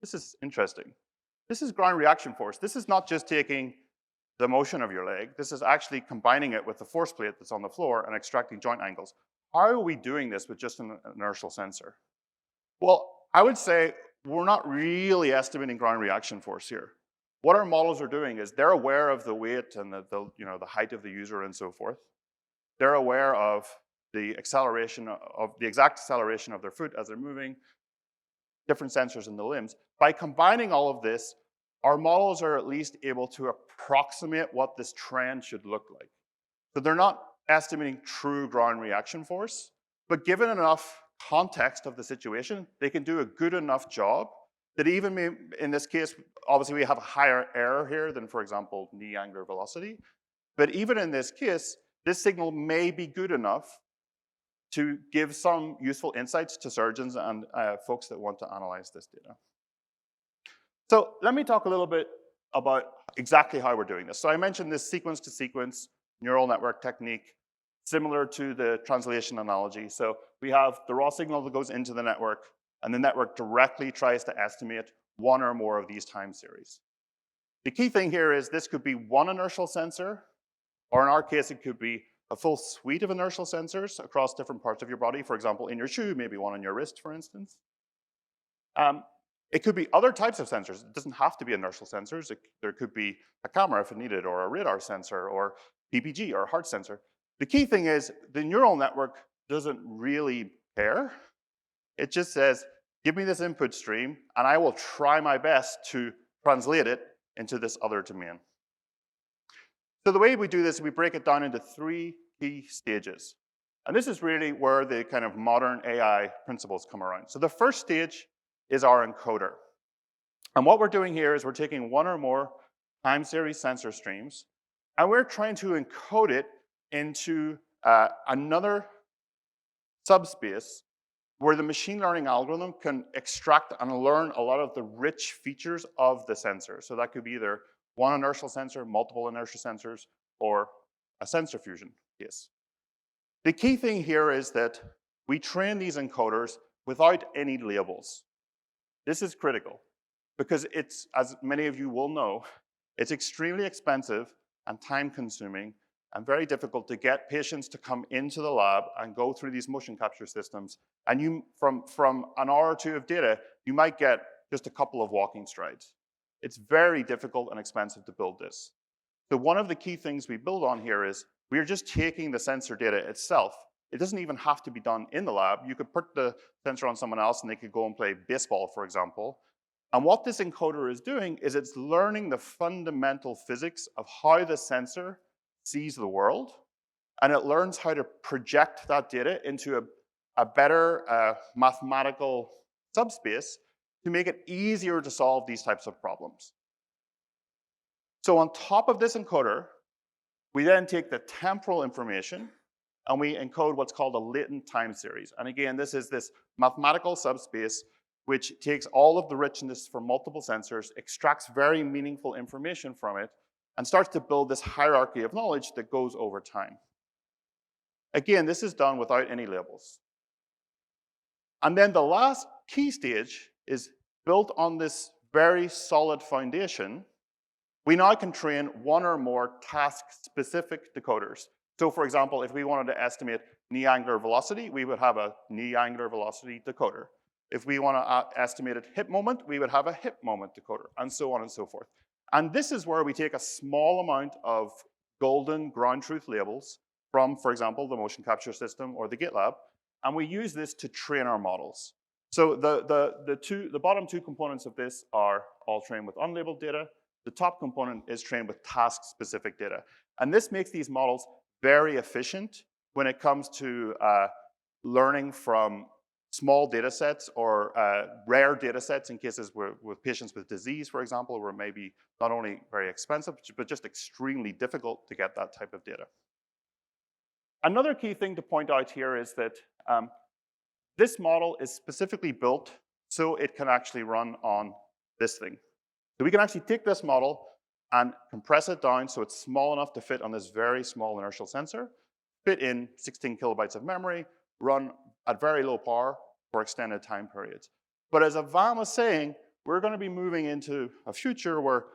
this is interesting. This is ground reaction force. This is not just taking the motion of your leg. This is actually combining it with the force plate that's on the floor and extracting joint angles. How are we doing this with just an inertial sensor? Well, I would say we're not really estimating ground reaction force here. what our models are doing is they're aware of the weight and the height of the user and so forth. They're aware of the acceleration of the exact acceleration of their foot as they're moving, different sensors in the limbs. By combining all of this, our models are at least able to approximate what this trend should look like. So they're not estimating true ground reaction force, but given enough context of the situation, they can do a good enough job that even in this case, obviously we have a higher error here than, for example, knee angular velocity. But even in this case, this signal may be good enough to give some useful insights to surgeons and folks that want to analyze this data. So let me talk a little bit about exactly how we're doing this. So I mentioned this sequence-to-sequence neural network technique, similar to the translation analogy. So we have the raw signal that goes into the network, and the network directly tries to estimate one or more of these time series. The key thing here is this could be one inertial sensor, or in our case, it could be a full suite of inertial sensors across different parts of your body. For example, in your shoe, maybe one on your wrist, for instance. It could be other types of sensors. It doesn't have to be inertial sensors. There could be a camera if it needed, or a radar sensor, or PPG, or a heart sensor. The key thing is the neural network doesn't really care. It just says, give me this input stream, and I will try my best to translate it into this other domain. So the way we do this, we break it down into 3 key stages. And this is really where the kind of modern AI principles come around. So the first stage is our encoder. And what we're doing here is we're taking one or more time series sensor streams, and we're trying to encode it into another subspace where the machine learning algorithm can extract and learn a lot of the rich features of the sensor. So that could be either one inertial sensor, multiple inertial sensors, or a sensor fusion case. The key thing here is that we train these encoders without any labels. This is critical because it's, as many of you will know, it's extremely expensive and time-consuming and very difficult to get patients to come into the lab and go through these motion capture systems. And you, from an hour or two of data, you might get just a couple of walking strides. It's very difficult and expensive to build this. So one of the key things we build on here is we're just taking the sensor data itself. It doesn't even have to be done in the lab. You could put the sensor on someone else and they could go and play baseball, for example. And what this encoder is doing is it's learning the fundamental physics of how the sensor sees the world, and it learns how to project that data into a better mathematical subspace to make it easier to solve these types of problems. So on top of this encoder, we then take the temporal information and we encode what's called a latent time series. And again, this is this mathematical subspace which takes all of the richness from multiple sensors, extracts very meaningful information from it, and starts to build this hierarchy of knowledge that goes over time. Again, this is done without any labels. And then the last key stage is built on this very solid foundation. We now can train one or more task-specific decoders. So for example, if we wanted to estimate knee angular velocity, we would have a knee angular velocity decoder. If we want to estimate a hip moment, we would have a hip moment decoder, and so on and so forth. And this is where we take a small amount of golden ground truth labels from, for example, the motion capture system or the GitLab, and we use this to train our models. So the bottom 2 components of this are all trained with unlabeled data. The top component is trained with task-specific data. And this makes these models very efficient when it comes to learning from small data sets or rare data sets in cases with patients with disease, for example, where it may be not only very expensive, but just extremely difficult to get that type of data. Another key thing to point out here is that this model is specifically built so it can actually run on this thing. So we can actually take this model and compress it down so it's small enough to fit on this very small inertial sensor, fit in 16 kilobytes of memory, run at very low power for extended time periods. But as Ivan was saying, we're going to be moving into a future where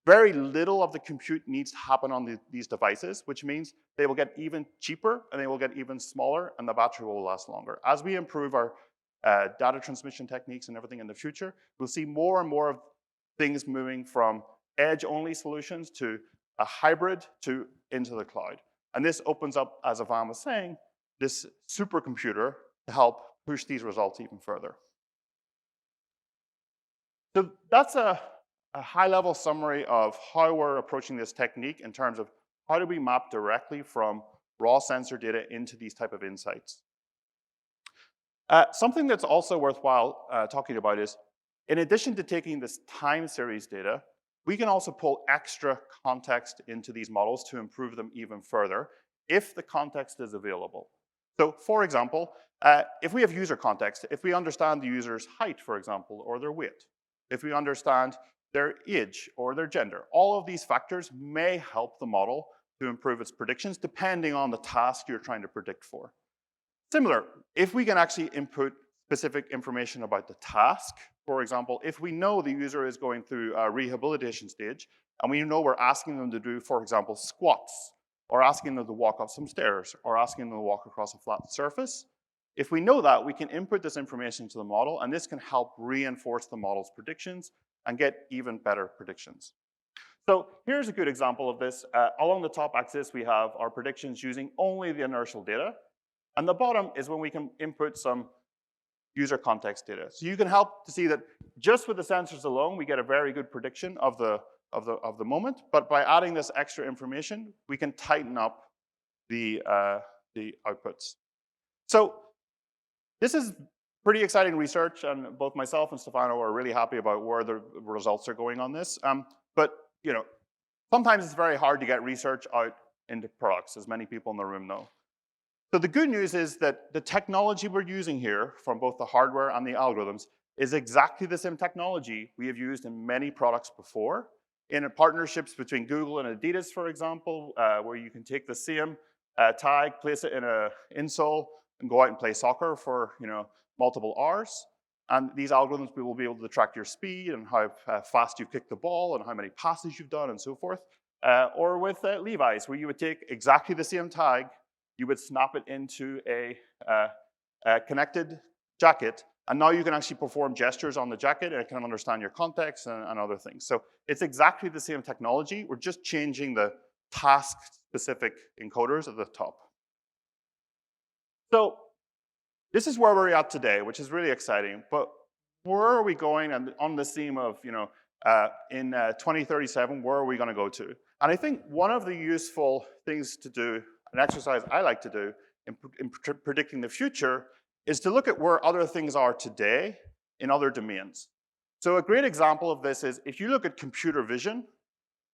very little of the compute needs to happen on these devices, which means they will get even cheaper and they will get even smaller and the battery will last longer. As we improve our data transmission techniques and everything in the future, we'll see more and more of things moving from edge-only solutions to a hybrid to into the cloud. And this opens up, as Ivan was saying, this supercomputer to help push these results even further. So that's a high-level summary of how we're approaching this technique in terms of how do we map directly from raw sensor data into these type of insights. Something that's also worthwhile talking about is, in addition to taking this time series data, we can also pull extra context into these models to improve them even further if the context is available. So for example, if we have user context, if we understand the user's height, for example, or their weight, if we understand their age or their gender, all of these factors may help the model to improve its predictions depending on the task you're trying to predict for. Similar, if we can actually input specific information about the task, for example, if we know the user is going through a rehabilitation stage, and we know we're asking them to do, for example, squats, or asking them to walk up some stairs, or asking them to walk across a flat surface, if we know that, we can input this information to the model, and this can help reinforce the model's predictions and get even better predictions. So here's a good example of this. Along the top axis, we have our predictions using only the inertial data. And the bottom is when we can input some user context data. So you can help to see that just with the sensors alone, we get a very good prediction of the moment. But by adding this extra information, we can tighten up the outputs. So this is pretty exciting research, and both myself and Stefano are really happy about where the results are going on this. But sometimes it's very hard to get research out into products, as many people in the room know. So the good news is that the technology we're using here, from both the hardware and the algorithms, is exactly the same technology we have used in many products before, in partnerships between Google and Adidas, for example, where you can take the same tag, place it in an insole, and go out and play soccer for multiple hours. And these algorithms will be able to track your speed and how fast you kick the ball and how many passes you've done and so forth. Or with Levi's, where you would take exactly the same tag, you would snap it into a connected jacket, and now you can actually perform gestures on the jacket, and it can understand your context and other things. So it's exactly the same technology. We're just changing the task-specific encoders at the top. So this is where we're at today, which is really exciting. But where are we going? And on this theme of, in 2037, where are we going to go to? And I think one of the useful things to do, an exercise I like to do in predicting the future, is to look at where other things are today in other domains. So a great example of this is if you look at computer vision,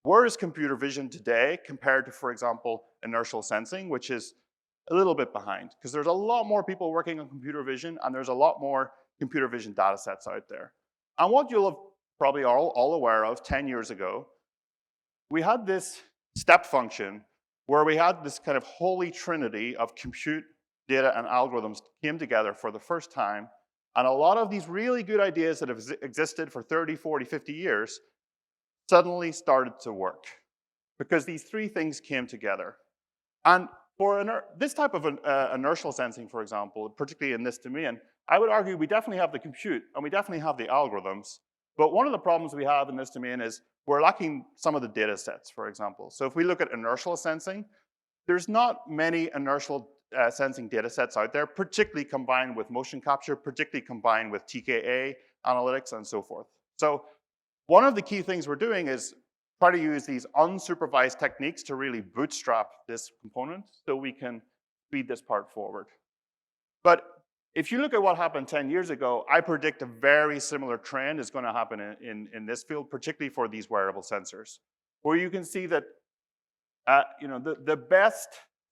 where is computer vision today compared to, for example, inertial sensing, which is a little bit behind, because there's a lot more people working on computer vision, and there's a lot more computer vision data sets out there. And what you'll have probably all aware of 10 years ago, we had this step function where we had this kind of holy trinity of compute, data, and algorithms came together for the first time. And a lot of these really good ideas that have existed for 30, 40, 50 years suddenly started to work because these three things came together. And for this type of inertial sensing, for example, particularly in this domain, I would argue we definitely have the compute and we definitely have the algorithms. But one of the problems we have in this domain is we're lacking some of the data sets, for example. So if we look at inertial sensing, there's not many inertial sensing data sets out there, particularly combined with motion capture, particularly combined with TKA analytics and so forth. So one of the key things we're doing is try to use these unsupervised techniques to really bootstrap this component so we can speed this part forward. But if you look at what happened 10 years ago, I predict a very similar trend is going to happen in this field, particularly for these wearable sensors, where you can see that the best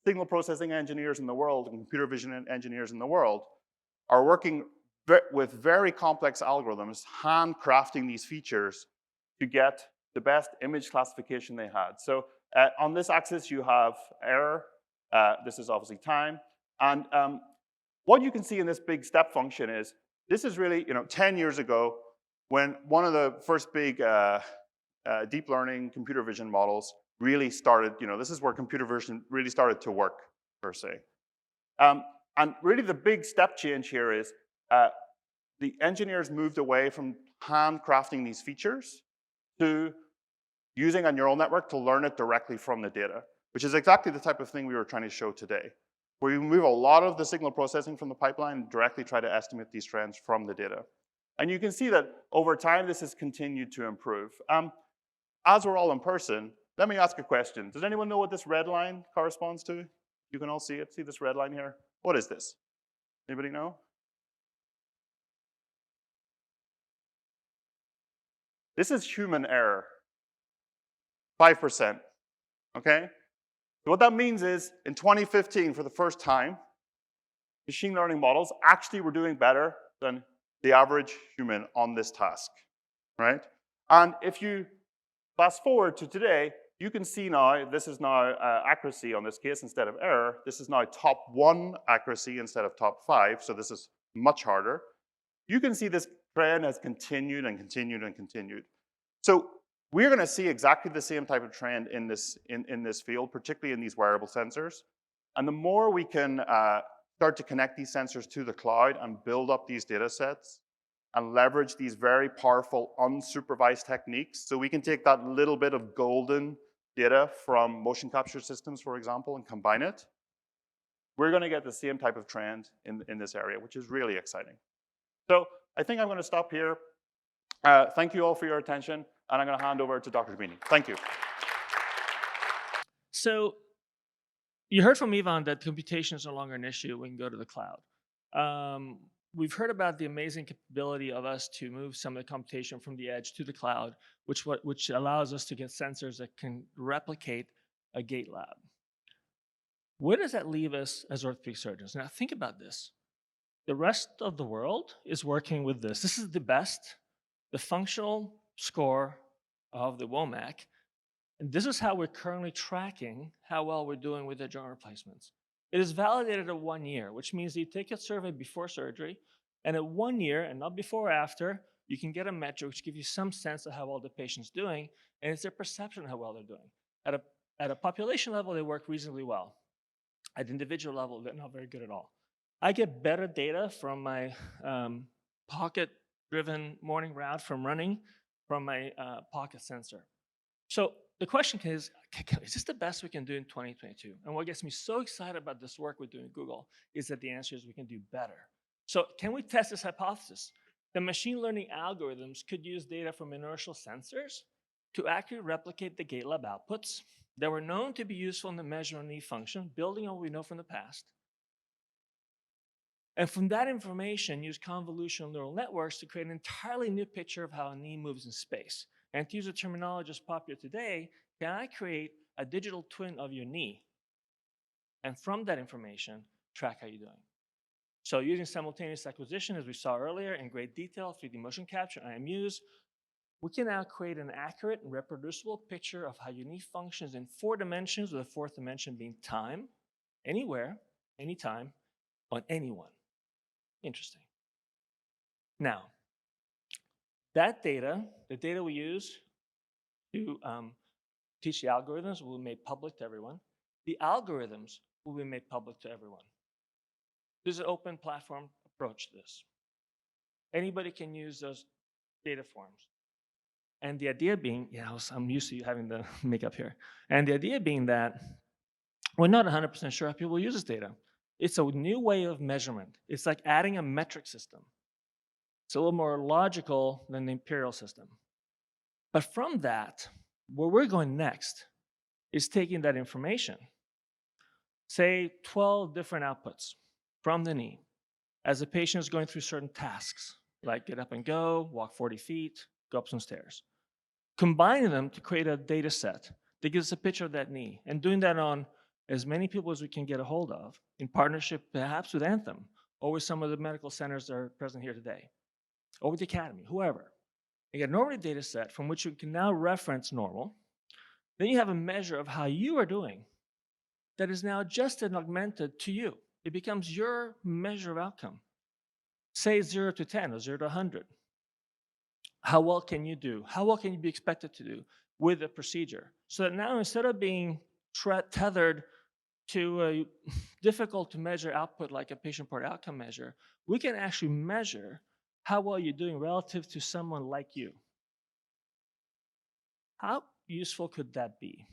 signal processing engineers in the world and computer vision engineers in the world are working with very complex algorithms, handcrafting these features to get the best image classification they had. So on this axis, you have error. This is obviously time. And what you can see in this big step function is this is really 10 years ago when one of the first big deep learning computer vision models really started, this is where computer vision really started to work, per se. And really the big step change here is the engineers moved away from handcrafting these features to using a neural network to learn it directly from the data, which is exactly the type of thing we were trying to show today, where we move a lot of the signal processing from the pipeline and directly try to estimate these trends from the data. And you can see that over time, this has continued to improve. As we're all in person, let me ask a question. Does anyone know what this red line corresponds to? You can all see it. See this red line here? What is this? Anybody know? This is human error, 5%, okay? So what that means is, in 2015, for the first time, machine learning models actually were doing better than the average human on this task, right? And if you fast forward to today, you can see now, this is now accuracy on this case instead of error. This is now top 1 accuracy instead of top 5, so this is much harder. You can see this trend has continued and continued and continued. So we're going to see exactly the same type of trend in this field, particularly in these wearable sensors. And the more we can start to connect these sensors to the cloud and build up these data sets and leverage these very powerful unsupervised techniques, so we can take that little bit of golden data from motion capture systems, for example, and combine it, we're going to get the same type of trend in this area, which is really exciting. So I think I'm going to stop here. Thank you all for your attention, and I'm going to hand over to Dr. Bini. Thank you. So you heard from Ivan that computation is no longer an issue. We can go to the cloud. We've heard about the amazing capability of us to move some of the computation from the edge to the cloud, which allows us to get sensors that can replicate a gate lab. Where does that leave us as orthopedic surgeons? Now think about this. The rest of the world is working with this. This is the best, the functional score of the WOMAC. And this is how we're currently tracking how well we're doing with the joint replacements. It is validated at 1 year, which means you take a survey before surgery, and at 1 year, and not before or after, you can get a metric which gives you some sense of how well the patient's doing, and it's their perception of how well they're doing. At a population level, they work reasonably well. At individual level, they're not very good at all. I get better data from my pocket-driven morning route from running from my pocket sensor. So the question is this the best we can do in 2022? And what gets me so excited about this work we're doing at Google is that the answer is we can do better. So can we test this hypothesis? The machine learning algorithms could use data from inertial sensors to accurately replicate the gate lab outputs that were known to be useful in the measurement of knee function, building on what we know from the past. And from that information, use convolutional neural networks to create an entirely new picture of how a knee moves in space. And to use a terminology that's popular today, can I create a digital twin of your knee? And from that information, track how you're doing. So using simultaneous acquisition, as we saw earlier, in great detail, 3D motion capture, IMUs, we can now create an accurate and reproducible picture of how your knee functions in 4 dimensions, with the 4th dimension being time, anywhere, anytime, on anyone. Interesting. Now, that data, the data we use to teach the algorithms will be made public to everyone. The algorithms will be made public to everyone. There's an open platform approach to this. Anybody can use those data forms. And the idea being, I'm used to having the makeup here. And the idea being that we're not 100% sure how people use this data. It's a new way of measurement. It's like adding a metric system. It's a little more logical than the imperial system. But from that, where we're going next is taking that information, say 12 different outputs from the knee, as the patient is going through certain tasks, like get up and go, walk 40 feet, go up some stairs, combining them to create a data set that gives us a picture of that knee, and doing that on as many people as we can get a hold of, in partnership perhaps with Anthem, or with some of the medical centers that are present here today, or with the academy, whoever. You get a normative data set from which you can now reference normal. Then you have a measure of how you are doing that is now adjusted and augmented to you. It becomes your measure of outcome. Say 0 to 10 or 0 to 100. How well can you do? How well can you be expected to do with a procedure? So that now, instead of being tethered to a difficult to measure output like a patient-reported outcome measure, we can actually measure how well you're doing relative to someone like you. How useful could that be?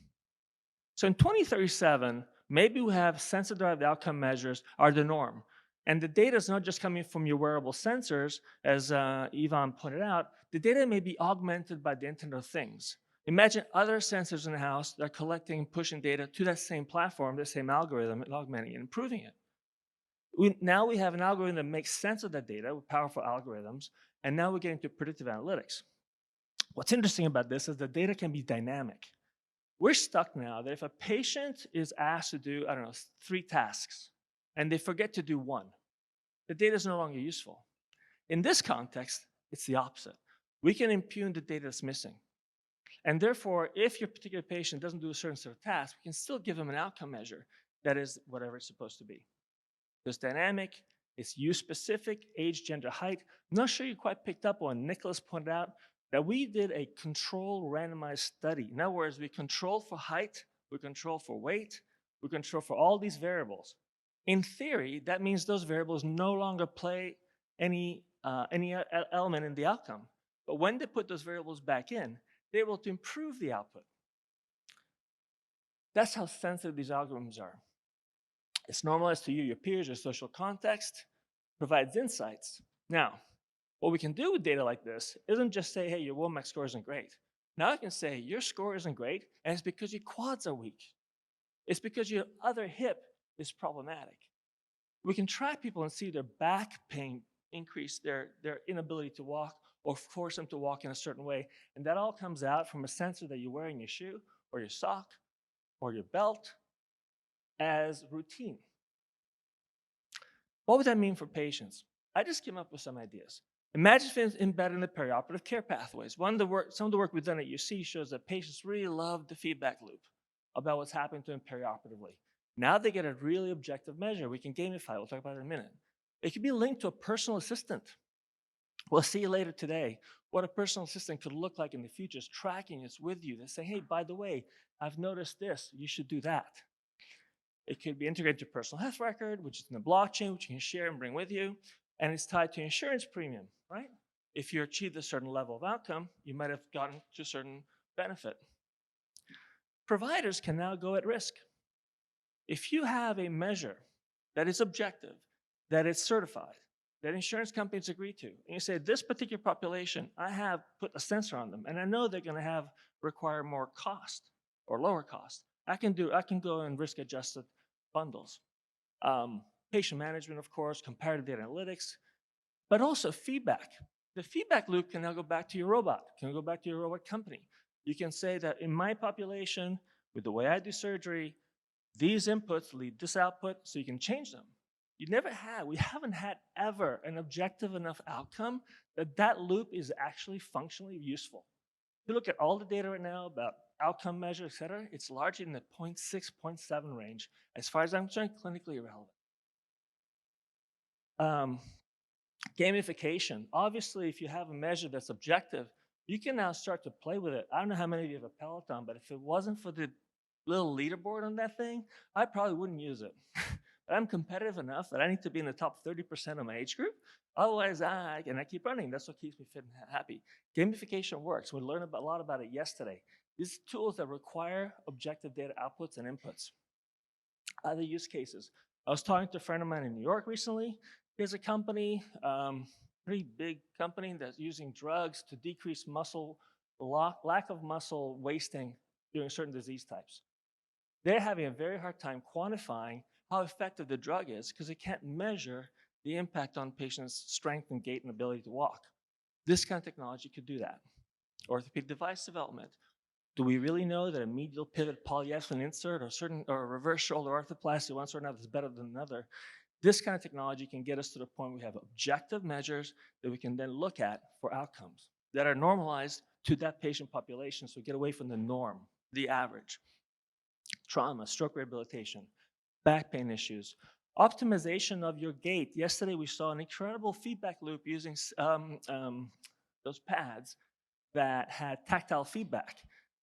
So in 2037, maybe we have sensor-derived outcome measures are the norm. And the data is not just coming from your wearable sensors, as Ivan pointed out. The data may be augmented by the Internet of Things. Imagine other sensors in the house that are collecting and pushing data to that same platform, the same algorithm, and augmenting and improving it. Now we have an algorithm that makes sense of that data with powerful algorithms, and now we're getting to predictive analytics. What's interesting about this is the data can be dynamic. We're stuck now that if a patient is asked to do, 3 tasks, and they forget to do 1, the data is no longer useful. In this context, it's the opposite. We can impugn the data that's missing. And therefore, if your particular patient doesn't do a certain set of tasks, we can still give them an outcome measure that is whatever it's supposed to be. It's dynamic, it's use-specific, age, gender, height. I'm not sure you quite picked up on, Nicholas pointed out that we did a controlled randomized study. In other words, we control for height, we control for weight, we control for all these variables. In theory, that means those variables no longer play any element in the outcome. But when they put those variables back in, they're able to improve the output. That's how sensitive these algorithms are. It's normalized to you, your peers, your social context, provides insights. Now, what we can do with data like this isn't just say, hey, your WOMAC score isn't great. Now I can say, your score isn't great, and it's because your quads are weak. It's because your other hip is problematic. We can track people and see their back pain increase, their inability to walk, or force them to walk in a certain way. And that all comes out from a sensor that you wear in your shoe, or your sock, or your belt as routine. What would that mean for patients? I just came up with some ideas. Imagine if it's embedded in the perioperative care pathways. Some of the work we've done at UC shows that patients really love the feedback loop about what's happening to them perioperatively. Now they get a really objective measure. We can gamify. We'll talk about it in a minute. It could be linked to a personal assistant. We'll see later today what a personal assistant could look like in the future. It's tracking, it's with you. They say, hey, by the way, I've noticed this. You should do that. It could be integrated to a personal health record, which is in the blockchain, which you can share and bring with you. And it's tied to insurance premium, right? If you achieved a certain level of outcome, you might have gotten to a certain benefit. Providers can now go at risk. If you have a measure that is objective, that is certified, that insurance companies agree to, and you say, this particular population, I have put a sensor on them, and I know they're going to require more cost or lower cost. I can go in risk-adjusted bundles. Patient management, of course, comparative data analytics, but also feedback. The feedback loop can now go back to your robot, can go back to your robot company. You can say that in my population, with the way I do surgery, these inputs lead this output, so you can change them. We haven't had ever an objective enough outcome that loop is actually functionally useful. If you look at all the data right now about outcome measures, et cetera, it's largely in the 0.6, 0.7 range. As far as I'm concerned, clinically irrelevant. Gamification. Obviously, if you have a measure that's objective, you can now start to play with it. I don't know how many of you have a Peloton, but if it wasn't for the little leaderboard on that thing, I probably wouldn't use it. But I'm competitive enough that I need to be in the top 30% of my age group. Otherwise, I keep running. That's what keeps me fit and happy. Gamification works. We learned a lot about it yesterday. These tools that require objective data outputs and inputs. Other use cases. I was talking to a friend of mine in New York recently. There's a company, pretty big company that's using drugs to decrease lack of muscle wasting during certain disease types. They're having a very hard time quantifying how effective the drug is because they can't measure the impact on patients' strength and gait and ability to walk. This kind of technology could do that. Orthopedic device development. Do we really know that a medial pivot polyethylene insert or a reverse shoulder arthroplasty, one sort or another, is better than another? This kind of technology can get us to the point where we have objective measures that we can then look at for outcomes that are normalized to that patient population, so we get away from the norm, the average. Trauma, stroke rehabilitation, back pain issues, optimization of your gait. Yesterday we saw an incredible feedback loop using those pads that had tactile feedback.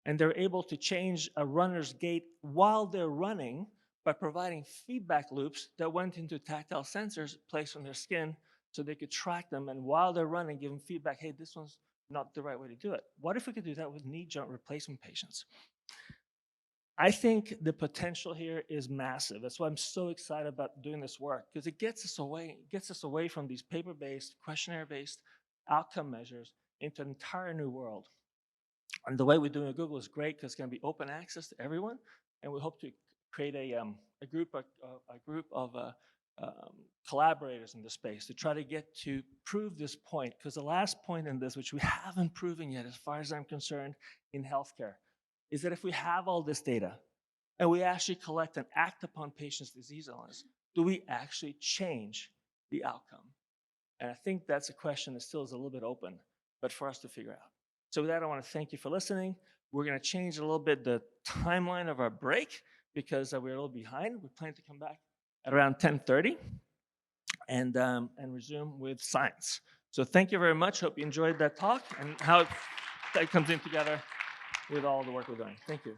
And they're able to change a runner's gait while they're running by providing feedback loops that went into tactile sensors placed on their skin so they could track them. And while they're running, give them feedback, hey, this one's not the right way to do it. What if we could do that with knee joint replacement patients? I think the potential here is massive. That's why I'm so excited about doing this work, because it gets us away from these paper-based, questionnaire-based outcome measures into an entire new world. And the way we're doing it at Google is great because it's going to be open access to everyone, and we hope to create a group of collaborators in the space to try to get to prove this point, because the last point in this, which we haven't proven yet as far as I'm concerned in healthcare, is that if we have all this data and we actually collect and act upon patients' disease illness, do we actually change the outcome? And I think that's a question that still is a little bit open, but for us to figure out. So with that, I want to thank you for listening. We're going to change a little bit the timeline of our break because we're a little behind. We plan to come back at around 10:30 and resume with science. So thank you very much. Hope you enjoyed that talk and how that comes in together with all the work we're doing. Thank you.